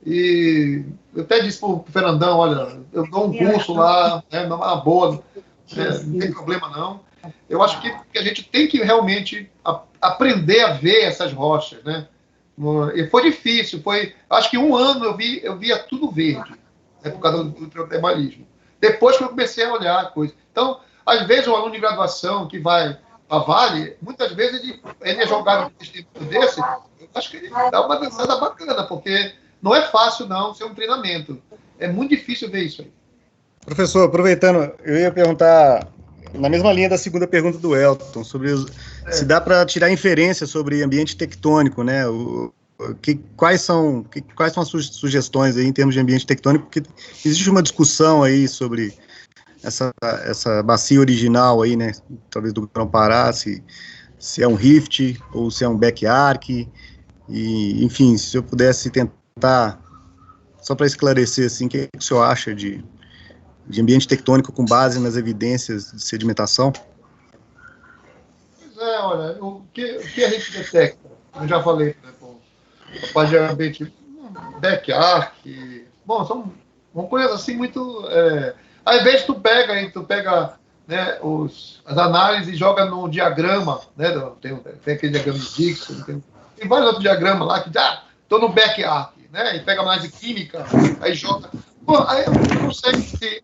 E eu até disse pro Fernandão, olha, eu dou um curso lá, né, uma boa, não tem problema não. Eu acho que a gente tem que realmente aprender a ver essas rochas, né? E foi difícil, acho que um ano eu via tudo verde, né, por causa do trabalhismo. Depois que eu comecei a olhar a coisa. Então, às vezes o aluno de graduação que vai a Vale, muitas vezes ele é jogado num instituto desse, eu acho que ele dá uma dançada bacana, porque não é fácil, não, ser um treinamento. É muito difícil ver isso aí. Professor, aproveitando, eu ia perguntar, na mesma linha da segunda pergunta do Elton, sobre se dá para tirar inferência sobre ambiente tectônico, né? Quais são as sugestões aí em termos de ambiente tectônico? Porque existe uma discussão aí sobre essa bacia original aí, né? Talvez do Grão-Pará, se é um rift ou se é um back-arc. E, enfim, se eu pudesse tentar, só para esclarecer, assim, o que o senhor acha de ambiente tectônico com base nas evidências de sedimentação? Pois olha, o que a gente detecta? Eu já falei, né, a parte de ambiente back-arc, bom, são coisas assim muito... Às vezes tu pega né, as análises e joga no diagrama, né, tem aquele diagrama de Dixon, tem vários outros diagramas lá que estou no back-arc, né, e pega análise química, aí joga... Bom, aí eu não sei se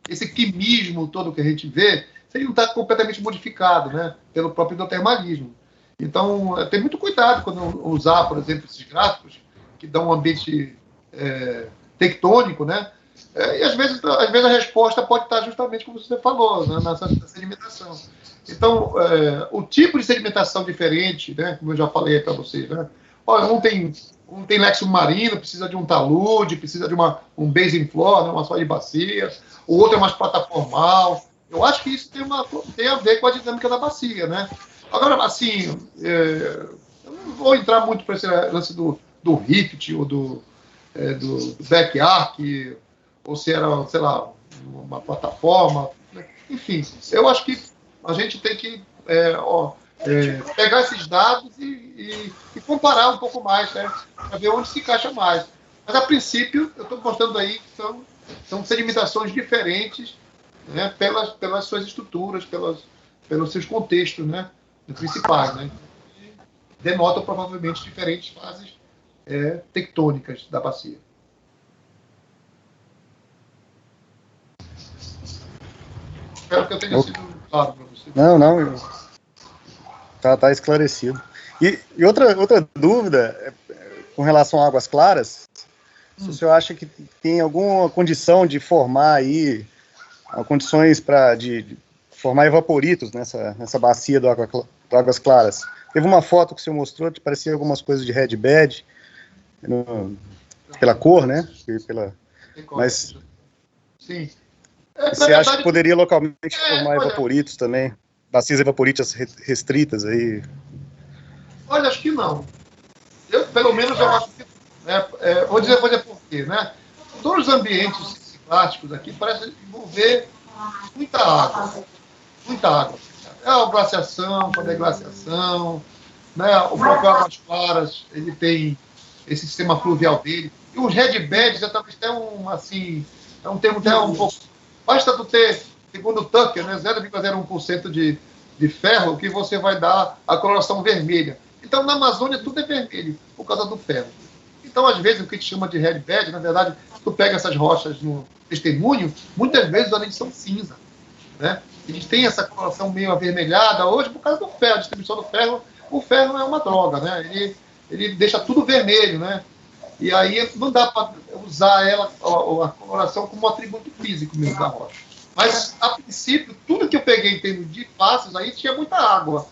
esse quimismo todo que a gente vê, se ele não está completamente modificado, né, pelo próprio hidrotermalismo. Então, tem muito cuidado quando usar, por exemplo, esses gráficos que dão um ambiente tectônico, né? E às vezes a resposta pode estar justamente como você falou, né, nessa sedimentação. Então, o tipo de sedimentação diferente, né, como eu já falei para vocês, né? Olha, um tem léxico submarino, precisa de um talude, precisa de um basin floor, né, uma sola de bacia. O outro é mais plataformal. Eu acho que isso tem a ver com a dinâmica da bacia, né? Agora, assim, eu não vou entrar muito para esse lance do rift ou do back arc, ou se era, sei lá, uma plataforma. Né? Enfim, eu acho que a gente tem que pegar esses dados e comparar um pouco mais, né? Para ver onde se encaixa mais. Mas, a princípio, eu estou mostrando aí que são sedimentações diferentes, né? Pelas suas estruturas, pelos seus contextos, né? Principais, né? Denotam provavelmente diferentes fases tectônicas da bacia. Espero que eu tenha sido claro para você. Não, tá esclarecido. E outra dúvida, com relação a águas claras, se o senhor acha que tem alguma condição de formar aí, condições de formar evaporitos nessa bacia do Águas Claras. Teve uma foto que o senhor mostrou que parecia algumas coisas de red bed, pela cor, né? Mas sim. Você acha que poderia localmente formar evaporitos também? Bacias evaporíticas restritas aí? Olha, acho que não. Pelo menos, eu acho que... vou dizer por quê, né? Todos os ambientes plásticos aqui parecem envolver muita água. Muita água. É a glaciação, quando é glaciação, né? O próprio Águas Claras, ele tem esse sistema fluvial dele. E os red beds, talvez tenha um termo até um pouco... Basta tu ter, segundo o Tucker, né, 0,01% de ferro, que você vai dar a coloração vermelha. Então, na Amazônia, tudo é vermelho, por causa do ferro. Então, às vezes, o que a gente chama de red bed, na verdade, tu pega essas rochas no testemunho, muitas vezes elas são cinza, né? A gente tem essa coloração meio avermelhada hoje por causa do ferro, a distribuição do ferro. O ferro é uma droga, né? Ele deixa tudo vermelho, né? E aí não dá para usar a coloração como um atributo físico mesmo da rocha. Mas, a princípio, tudo que eu peguei em termos de faces aí tinha muita água.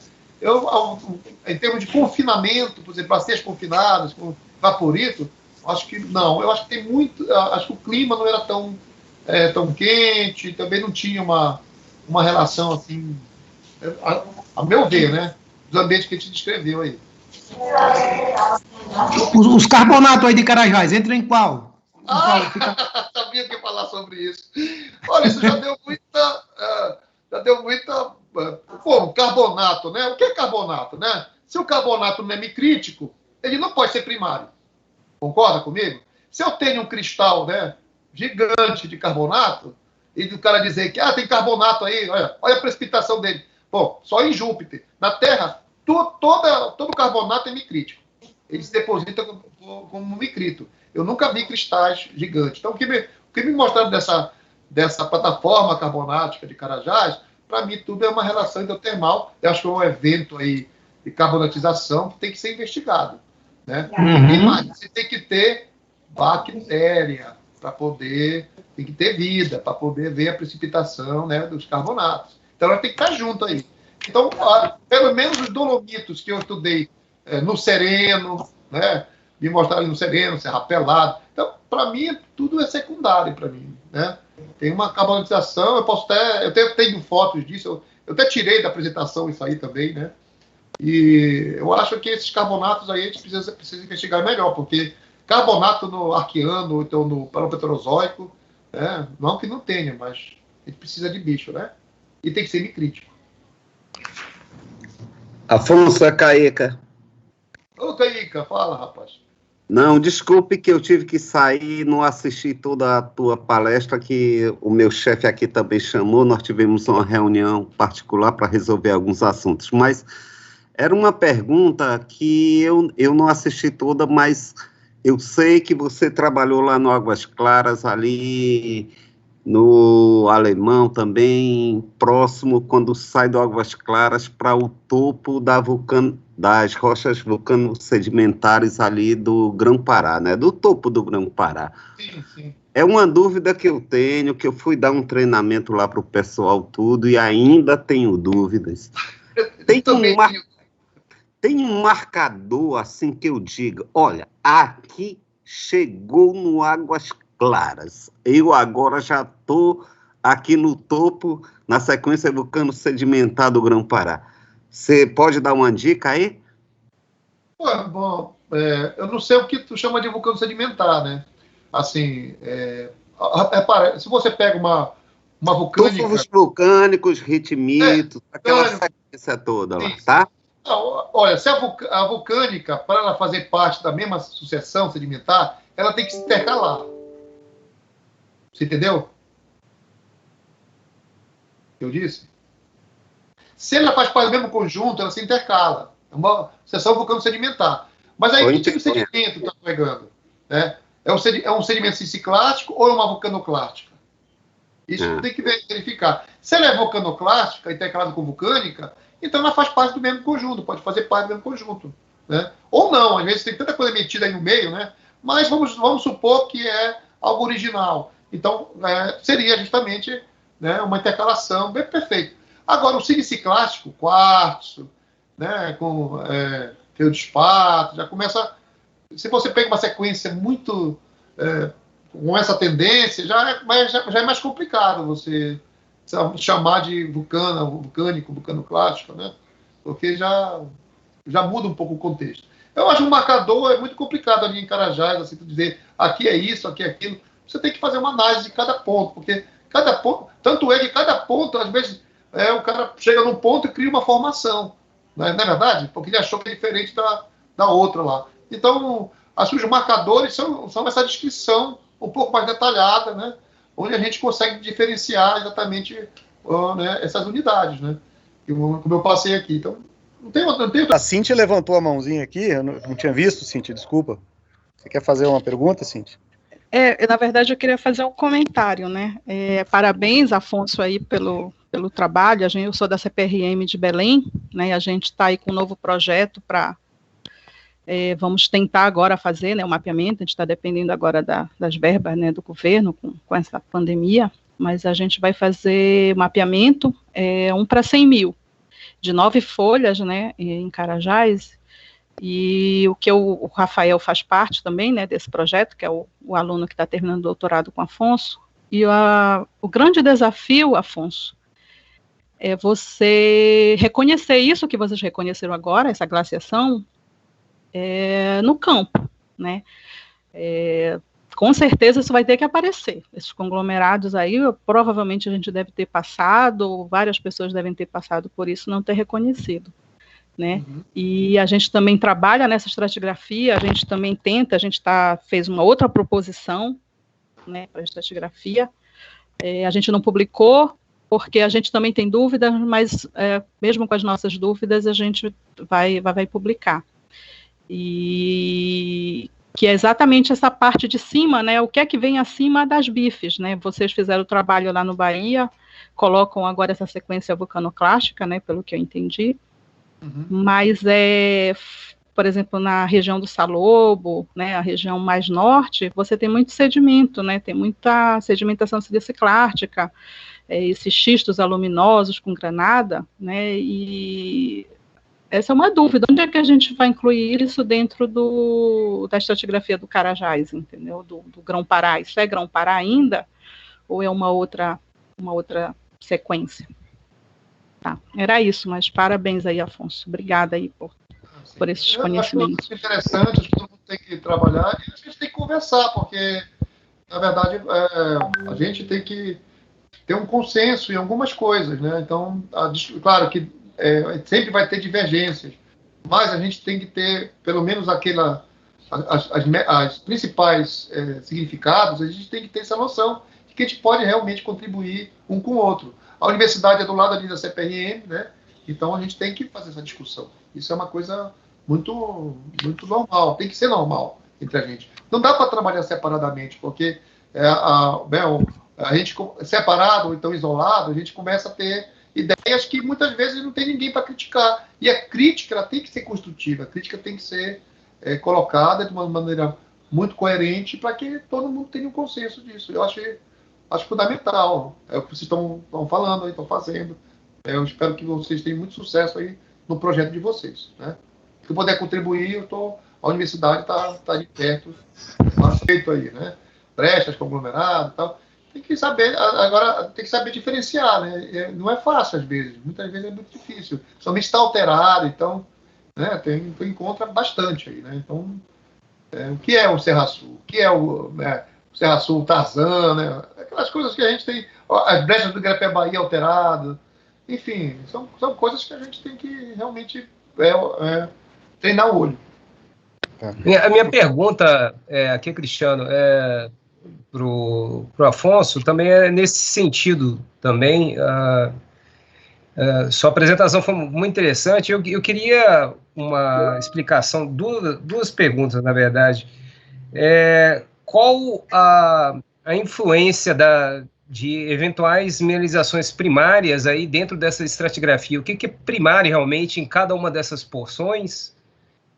Em termos de confinamento, por exemplo, bacias confinadas, com vaporito, acho que não. Eu acho que tem muito... Acho que o clima não era tão quente, também não tinha uma relação assim, a meu ver, né? Dos ambientes que a gente descreveu aí. Os carbonatos aí de Carajás, entram em qual? Sabia que ia falar sobre isso. Olha, isso já deu muita... Como? Carbonato, né? O que é carbonato, né? Se o carbonato não é micrítico, ele não pode ser primário. Concorda comigo? Se eu tenho um cristal, né, gigante de carbonato, e o cara dizer que tem carbonato aí, olha a precipitação dele. Bom, só em Júpiter. Na Terra, todo carbonato é micrítico. Ele se deposita como micrito. Eu nunca vi cristais gigantes. Então, o que me mostraram dessa plataforma carbonática de Carajás, para mim, tudo é uma relação hidrotermal. Eu acho que é um evento aí de carbonatização que tem que ser investigado. Né? E mais, você tem que ter bactéria para poder... Tem que ter vida para poder ver a precipitação, né, dos carbonatos. Então, ela tem que estar junto aí. Então, pelo menos os dolomitos que eu estudei no Sereno, né, me mostraram no Sereno, Serra Pelada. Então, para mim, tudo é secundário para mim. Né? Tem uma carbonatização, eu tenho fotos disso, eu até tirei da apresentação isso aí também, né? E eu acho que esses carbonatos aí a gente precisa investigar melhor, porque carbonato no Arqueano, então no Paleopeterozoico, não que não tenha, mas a gente precisa de bicho, né? E tem que ser micrítico. Afonso, é Caíca. Ô, Caíca, fala, rapaz. Não, desculpe que eu tive que sair, não assisti toda a tua palestra, que o meu chefe aqui também chamou, nós tivemos uma reunião particular para resolver alguns assuntos, mas era uma pergunta que eu não assisti toda, mas eu sei que você trabalhou lá no Águas Claras, ali no Alemão também, próximo, quando sai do Águas Claras para o topo das rochas vulcano-sedimentares ali do Grão-Pará, né? Do topo do Grão-Pará. Sim, sim. É uma dúvida que eu tenho, que eu fui dar um treinamento lá para o pessoal tudo e ainda tenho dúvidas. Tem um marcador assim que eu diga, olha, aqui chegou no Águas Claras. Eu agora já estou aqui no topo, na sequência vulcano-sedimentar do Grão-Pará. Você pode dar uma dica aí? Bom, eu não sei o que tu chama de vulcano-sedimentar, né? Assim, se você pega uma vulcânica... Tufos vulcânicos, ritmitos, aquela sequência toda lá, tá? Não, olha, se a vulcânica, para ela fazer parte da mesma sucessão sedimentar, ela tem que se intercalar. Você entendeu? Eu disse? Se ela faz parte do mesmo conjunto, ela se intercala. É uma sucessão vulcano-sedimentar. Mas aí, que tipo de sedimento está pegando? Né? É um sedimento ciclástico ou é uma vulcanoclástica? Isso tem que verificar. Se ela é vulcanoclástica, intercalada com vulcânica, então ela faz parte do mesmo conjunto, pode fazer parte do mesmo conjunto. Né? Ou não, às vezes tem tanta coisa metida aí no meio, né? Mas vamos supor que é algo original. Então, seria justamente, né, uma intercalação bem perfeita. Agora, o siliciclástico, quartzo, né, com feldespato, já começa... Se você pega uma sequência muito... com essa tendência, já é mais complicado você chamar de vulcânico, vulcanoclástico, né? Porque já muda um pouco o contexto. Eu acho que um marcador é muito complicado ali em Carajás, assim, dizer aqui é isso, aqui é aquilo. Você tem que fazer uma análise de cada ponto, porque cada ponto, tanto é que cada ponto, às vezes, o cara chega num ponto e cria uma formação, não é verdade? Porque ele achou que é diferente da outra lá. Então, os marcadores são essa descrição um pouco mais detalhada, né? Onde a gente consegue diferenciar exatamente né, essas unidades, né? Como eu passei aqui. Então, não tem outra... A Cíntia levantou a mãozinha aqui, eu não tinha visto, Cíntia, desculpa. Você quer fazer uma pergunta, Cíntia? Na verdade, eu queria fazer um comentário, né? Parabéns, Afonso, aí pelo trabalho. Eu sou da CPRM de Belém, né? E a gente está aí com um novo projeto para... vamos tentar agora fazer, né, o mapeamento. A gente está dependendo agora das verbas, né, do governo com essa pandemia, mas a gente vai fazer mapeamento 1 para 100 mil, de 9 folhas, né, em Carajás, e o Rafael faz parte também, né, desse projeto, que é o aluno que está terminando o doutorado com Afonso, e o grande desafio, Afonso, é você reconhecer isso que vocês reconheceram agora, essa glaciação, no campo, né? Com certeza isso vai ter que aparecer. Esses conglomerados aí, provavelmente a gente deve ter passado, várias pessoas devem ter passado por isso, não ter reconhecido, né? Uhum. E a gente também trabalha nessa estratigrafia, a gente também tenta, fez uma outra proposição, né, para a estratigrafia, a gente não publicou, porque a gente também tem dúvidas, mas mesmo com as nossas dúvidas, a gente vai publicar. E que é exatamente essa parte de cima, né, o que é que vem acima das bifes, né, vocês fizeram o trabalho lá no Bahia, colocam agora essa sequência vulcanoclástica, né, pelo que eu entendi, mas por exemplo, na região do Salobo, né, a região mais norte, você tem muito sedimento, né, tem muita sedimentação siliciclástica, esses xistos aluminosos com granada, né, e essa é uma dúvida, onde é que a gente vai incluir isso dentro da estratigrafia do Carajás, entendeu? Do Grão-Pará. Isso é Grão-Pará ainda? Ou é uma outra sequência? Tá, era isso, mas parabéns aí, Afonso. Obrigada aí por esses conhecimentos. Eu acho interessante, acho que todo mundo tem que trabalhar e a gente tem que conversar, porque, na verdade, a gente tem que ter um consenso em algumas coisas, né? Então, claro que sempre vai ter divergências, mas a gente tem que ter, pelo menos as principais significados, a gente tem que ter essa noção de que a gente pode realmente contribuir um com o outro. A universidade é do lado ali da CPRM, né? Então a gente tem que fazer essa discussão. Isso é uma coisa muito, muito normal, tem que ser normal entre a gente. Não dá para trabalhar separadamente, porque a gente, separado ou então isolado, a gente começa a ter ideias que muitas vezes não tem ninguém para criticar. E a crítica ela tem que ser construtiva, a crítica tem que ser colocada de uma maneira muito coerente para que todo mundo tenha um consenso disso. Eu acho fundamental. É o que vocês estão falando, estão fazendo. Eu espero que vocês tenham muito sucesso aí no projeto de vocês. Né? Se eu puder contribuir, a universidade está de perto, feito aí, né? Brechas, conglomerado e tal. Tem que saber, agora, tem que saber diferenciar, né? Não é fácil às vezes, muitas vezes é muito difícil. Somente está alterado, então, né? Tu encontra bastante aí, né? Então, o que é o Serra Sul? O que é o Serra Sul Tarzan, né? Aquelas coisas que a gente tem, as brechas do Grapé Bahia alterado, enfim, são coisas que a gente tem que realmente treinar o olho. A minha pergunta aqui, Cristiano, para o Afonso, também é nesse sentido também. Sua apresentação foi muito interessante. Eu queria uma explicação, duas perguntas, na verdade. Qual a influência de eventuais mineralizações primárias aí dentro dessa estratigrafia? O que é primário realmente em cada uma dessas porções?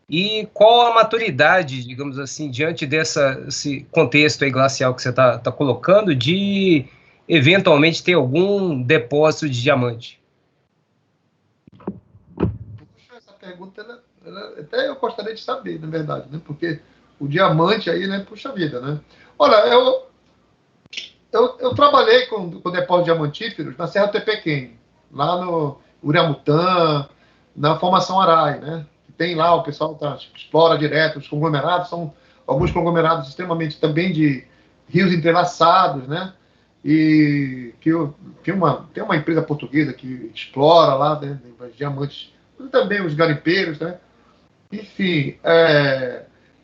E qual a maturidade, digamos assim, diante desse contexto aí glacial que você está colocando, de eventualmente ter algum depósito de diamante? Puxa, essa pergunta, até eu gostaria de saber, na verdade, né? Porque o diamante aí, né? Puxa vida, né? Olha, eu trabalhei com depósitos diamantíferos na Serra Tepequém, lá no Uramutã, na Formação Arai, né? Tem lá, o pessoal explora direto, os conglomerados, são alguns conglomerados extremamente também de rios entrelaçados, né? E tem uma empresa portuguesa que explora lá, né, diamantes, e também os garimpeiros, né? Enfim,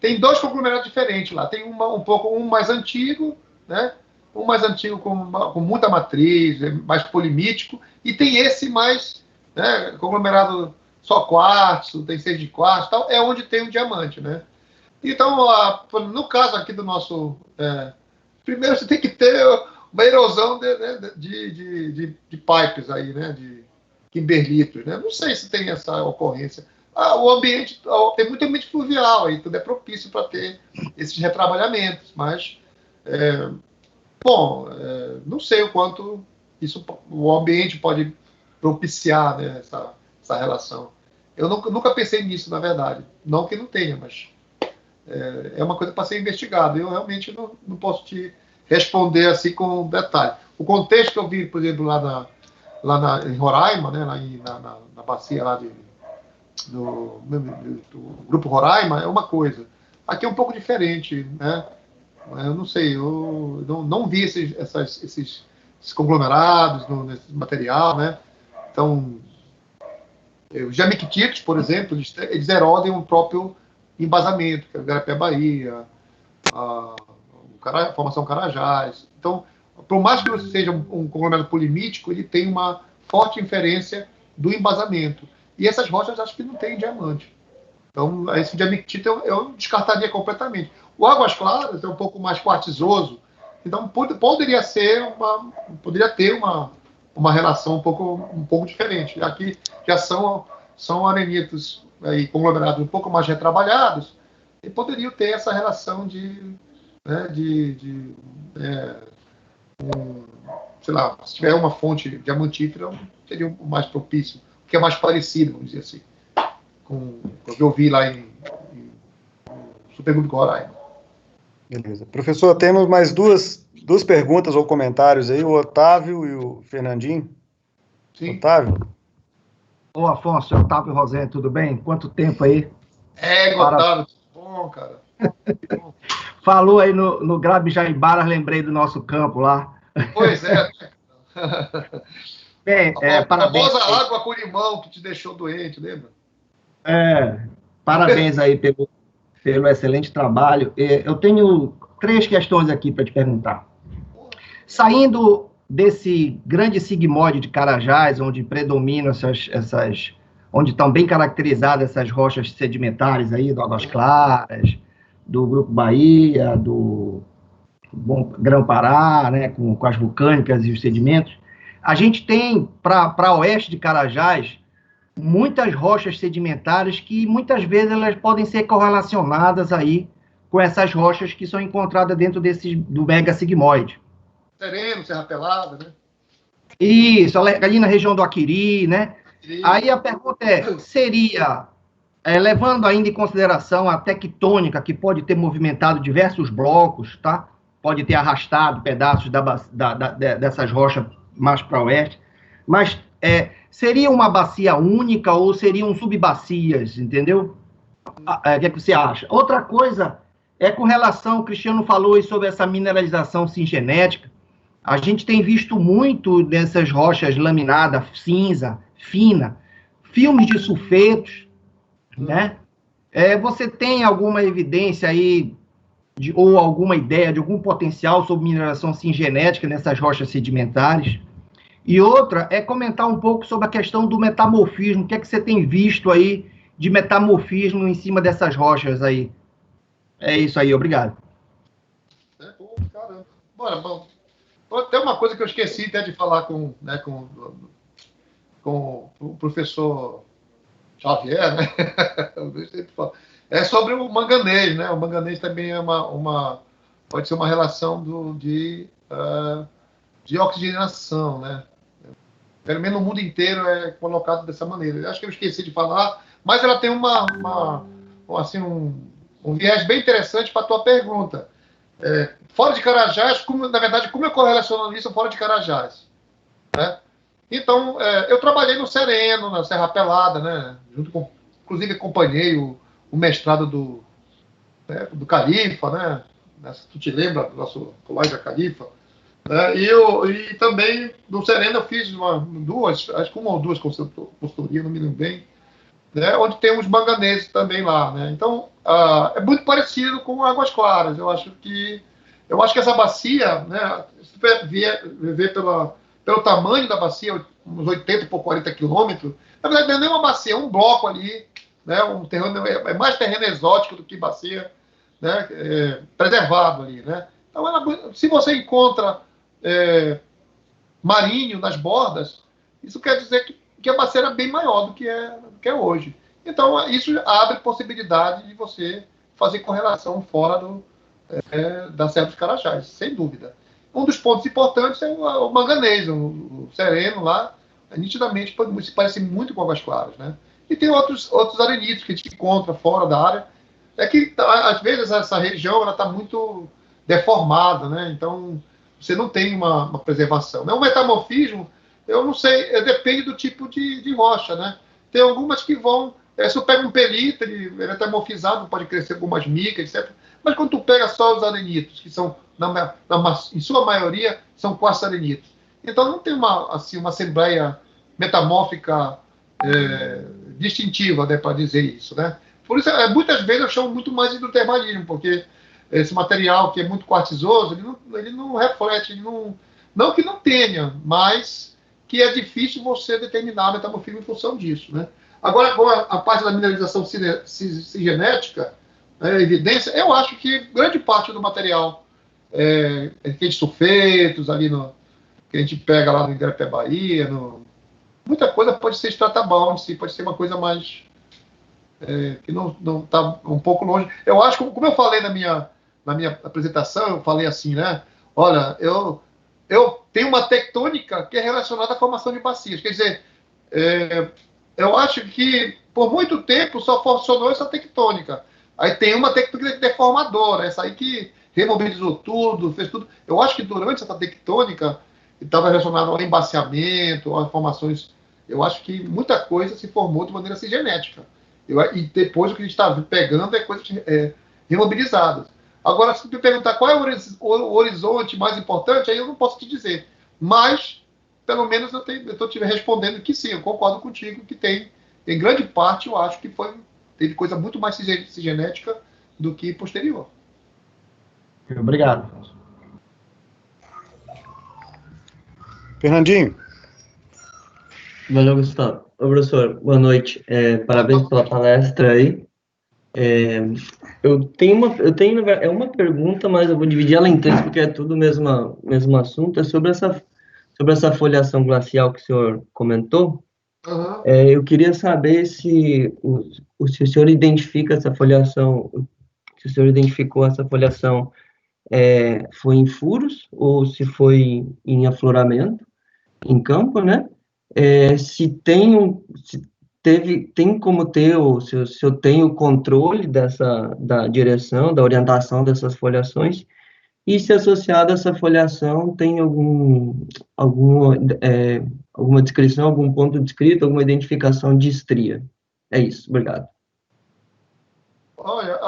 tem dois conglomerados diferentes lá. Tem um mais antigo, né? Um mais antigo com muita matriz, mais polimítico, e tem esse mais, né, conglomerado só quartzo, tem 6 de quartzo, tal, é onde tem o diamante, né? Então, no caso aqui do nosso... primeiro você tem que ter uma erosão de pipes aí, né? De kimberlitos, né? Não sei se tem essa ocorrência. O ambiente, tem muito ambiente fluvial aí, tudo é propício para ter esses retrabalhamentos, mas... não sei o quanto o ambiente pode propiciar, né, essa relação. Eu nunca pensei nisso, na verdade. Não que não tenha, mas é uma coisa para ser investigada. Eu realmente não posso te responder assim com detalhe. O contexto que eu vi, por exemplo, em Roraima, né, na bacia lá do Grupo Roraima, é uma coisa. Aqui é um pouco diferente, né? Eu não sei, eu não vi esses conglomerados nesse material, né? Então, os jamictitos, por exemplo, eles erodem o próprio embasamento, que é o Garapé Bahia, a Formação Carajás. Então, por mais que seja um conglomerado polimítico, ele tem uma forte inferência do embasamento. E essas rochas acho que não tem diamante. Então, esse jamictito eu descartaria completamente. O Águas Claras é um pouco mais quartzoso, então poderia ter uma relação um pouco diferente. Aqui já são arenitos aí, conglomerados um pouco mais retrabalhados, e poderiam ter essa relação sei lá, se tiver uma fonte diamantífera, seria o mais propício, que é mais parecido, vamos dizer assim, com o que eu vi lá em Supergrupo Roraima. Beleza. Professor, temos mais duas perguntas ou comentários aí, o Otávio e o Fernandinho. Sim. Otávio? Ô, Afonso, Otávio Rosé, tudo bem? Quanto tempo aí? Otávio, bom, cara. Bom. Falou aí no Grabi-Jaimbaras, lembrei do nosso campo lá. Pois é. Bem, parabéns. A famosa água com limão que te deixou doente, lembra? Parabéns aí pelo excelente trabalho. Eu tenho 3 questões aqui para te perguntar. Saindo desse grande sigmoide de Carajás, onde predominam onde estão bem caracterizadas essas rochas sedimentares aí, do Águas Claras, do Grupo Bahia, do Grão-Pará, né, com as vulcânicas e os sedimentos, a gente tem, para oeste de Carajás, muitas rochas sedimentares que muitas vezes elas podem ser correlacionadas aí com essas rochas que são encontradas dentro do megasigmoide. Sereno, Serra Pelada, né? Isso, ali na região do Aquiri, né? Aí a pergunta seria, levando ainda em consideração a tectônica, que pode ter movimentado diversos blocos, tá? Pode ter arrastado pedaços dessas rochas mais para oeste, mas seria uma bacia única ou seriam subbacias, entendeu? O que você acha? Outra coisa com relação, o Cristiano falou aí sobre essa mineralização singenética. A gente tem visto muito dessas rochas laminadas, cinza, fina, filmes de sulfetos, né? Você tem alguma evidência aí, ou alguma ideia de algum potencial sobre mineralização singenética nessas rochas sedimentares? E outra é comentar um pouco sobre a questão do metamorfismo. O que é que você tem visto aí de metamorfismo em cima dessas rochas aí? É isso aí, obrigado. Caramba. Bom, tem uma coisa que eu esqueci até de falar com o professor Xavier, né? É sobre o manganês, né? O manganês também pode ser uma relação de oxigenação, né? Pelo menos no mundo inteiro é colocado dessa maneira. Eu acho que eu esqueci de falar, mas ela tem um viés bem interessante para a tua pergunta. Fora de Carajás, na verdade, como eu correlaciono isso fora de Carajás? Né? Então, eu trabalhei no Sereno, na Serra Pelada, né? Inclusive acompanhei o mestrado do Califa, né? Tu te lembra do nosso colega Califa? E também no Sereno eu fiz uma ou duas consultorias, não me lembro bem, né, onde tem uns manganeses também lá, né? Então é muito parecido com Águas Claras. Eu acho que essa bacia, né, se ver pelo tamanho da bacia, uns 80 por 40 quilômetros, na verdade não é nem uma bacia, é um bloco ali, né? Um terreno, é mais terreno exótico do que bacia, né, preservado ali, né? Então se você encontra marinho nas bordas, isso quer dizer que a bacia era bem maior do que é hoje. Então, isso abre possibilidade de você fazer correlação fora da Serra dos Carajás, sem dúvida. Um dos pontos importantes é o manganês, o sereno lá, nitidamente se parece muito com Águas Claras, né? E tem outros arenitos que a gente encontra fora da área. É que, às vezes, essa região está muito deformada, né? Então, você não tem uma preservação. O metamorfismo, eu não sei, depende do tipo de rocha, né? Tem algumas que vão... se eu pego um pelito, ele é metamorfizado, pode crescer algumas micas, etc. Mas quando tu pega só os arenitos, que são, em sua maioria, são quartzo-arenitos. Então, não tem uma assembleia metamórfica distintiva, né, para dizer isso, né? Por isso, muitas vezes eu chamo muito mais de hidrotermalismo, porque esse material que é muito quartzoso, ele não reflete, não que não tenha, mas que é difícil você determinar a metamorfismo em função disso, né? Agora a parte da mineralização singenética, evidência, eu acho que grande parte do material aqueles sulfetos ali que a gente pega lá no Igarapé Bahia, muita coisa pode ser stratabound, pode ser uma coisa mais que não está um pouco longe. Eu acho, como eu falei na minha apresentação, eu falei assim, né? Olha, eu tenho uma tectônica que é relacionada à formação de bacias. Quer dizer, eu acho que por muito tempo só funcionou essa tectônica. Aí tem uma tectônica deformadora, essa aí que remobilizou tudo, fez tudo. Eu acho que durante essa tectônica estava relacionada ao embaciamento, a formações. Eu acho que muita coisa se formou de maneira singenética. E depois o que a gente está pegando é coisas remobilizadas. Agora, se tu perguntar qual é o horizonte mais importante, aí eu não posso te dizer. Mas, pelo menos, eu estou te respondendo que sim, eu concordo contigo que em grande parte, eu acho que teve coisa muito mais singenética do que posterior. Obrigado. Fernandinho. Valeu, Gustavo. Ô, professor, boa noite. Parabéns pela palestra aí. Eu tenho é uma pergunta, mas eu vou dividir ela em três, porque é tudo o mesmo assunto. É sobre essa foliação glacial que o senhor comentou. Uhum. Eu queria saber se o senhor identifica essa foliação, se o senhor identificou essa foliação foi em furos ou se foi em afloramento, em campo, né? Se tem como ter, ou se eu tenho o controle da direção, da orientação dessas foliações, e se associado a essa foliação tem alguma descrição, algum ponto descrito, alguma identificação de estria. É isso, obrigado. Olha,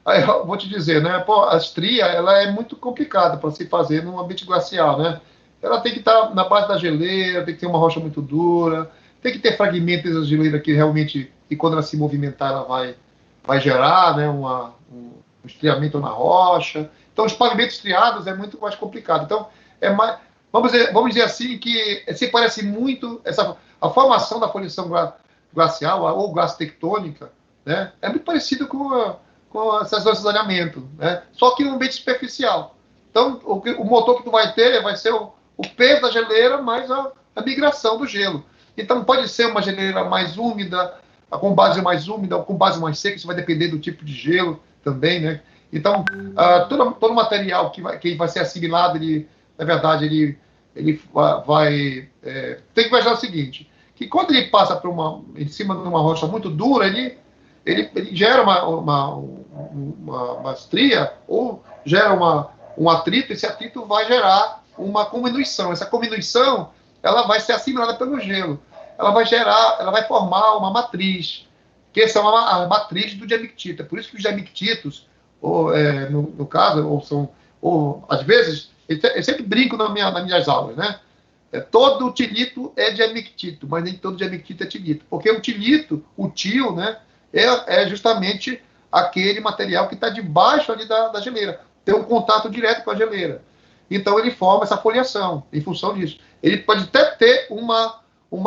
aí eu vou te dizer, né? A estria, ela é muito complicada para se fazer num ambiente glacial, né? Ela tem que estar na base da geleira, tem que ter uma rocha muito dura, tem que ter fragmentos da geleira que realmente, e quando ela se movimentar, ela vai gerar, né, um estriamento na rocha. Então, os pavimentos estriados é muito mais complicado. Então, vamos dizer assim, que se parece muito, a formação da foliação glacial ou glacitectônica, né, é muito parecido com esses zoneamentos, né, só que em um ambiente superficial. Então, o motor que tu vai ter vai ser o peso da geleira mais a migração do gelo. Então, pode ser uma geleira mais úmida, com base mais úmida, ou com base mais seca, isso vai depender do tipo de gelo também, né? Então, todo material que vai ser assimilado, na verdade, ele vai tem que imaginar o seguinte, que quando ele passa em cima de uma rocha muito dura, ele gera uma estria, ou gera um atrito, esse atrito vai gerar uma cominuição. Essa cominuição, ela vai ser assimilada pelo gelo. Ela vai formar uma matriz, que essa é a matriz do diamictita. Por isso que os diamictitos, no caso, às vezes, eu sempre brinco nas minhas aulas, né? Todo tilito é diamictito, mas nem todo diamictito é tilito. Porque o tilito, o til, né, é justamente aquele material que está debaixo ali da geleira. Tem um contato direto com a geleira. Então, ele forma essa foliação, em função disso. Ele pode até ter uma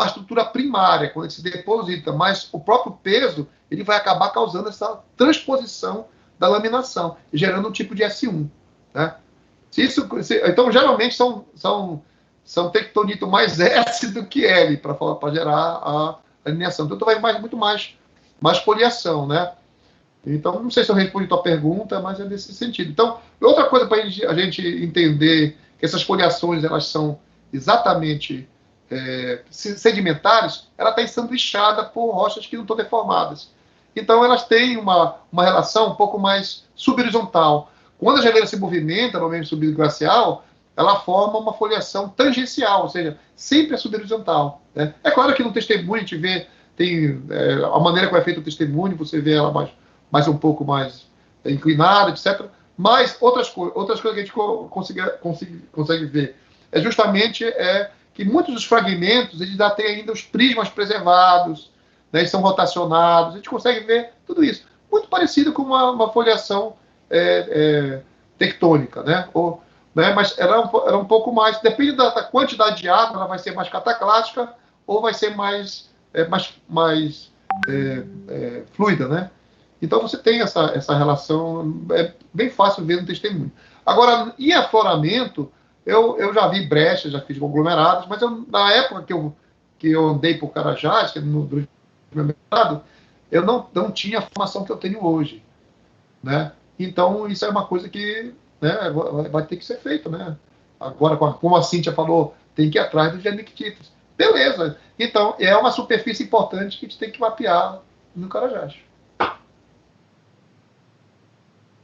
estrutura primária, quando ele se deposita, mas o próprio peso, ele vai acabar causando essa transposição da laminação, gerando um tipo de S1. Né? Então, geralmente, são tectonito mais S do que L, para gerar a alineação. Então, tu vai muito mais foliação, né? Então, não sei se eu respondi a tua pergunta, mas é nesse sentido. Então, outra coisa para a gente entender que essas foliações, elas são exatamente sedimentares, ela está ensanduichada por rochas que não estão deformadas. Então, elas têm uma relação um pouco mais subhorizontal. Quando a geleira se movimenta no ambiente subglacial, ela forma uma foliação tangencial, ou seja, sempre é subhorizontal. Né? É claro que no testemunho a gente vê, a maneira como é feito o testemunho, você vê ela mais um pouco mais inclinada, etc. Mas outras coisas que a gente consegue ver é justamente que muitos dos fragmentos eles já têm ainda os prismas preservados, né, e são rotacionados. A gente consegue ver tudo isso. Muito parecido com uma foliação tectônica, né? Mas ela é um pouco mais... Depende da quantidade de água, ela vai ser mais cataclástica ou vai ser mais fluida, né? Então, você tem essa relação, é bem fácil ver no testemunho. Agora, em afloramento, eu já vi brechas, já fiz conglomerados, mas na época que eu andei por Carajás, durante o meu mestrado, eu não tinha a formação que eu tenho hoje. Né? Então, isso é uma coisa que, né, vai ter que ser feito. Né? Agora, como a Cíntia falou, tem que ir atrás dos diamictitos. Beleza. Então, é uma superfície importante que a gente tem que mapear no Carajás.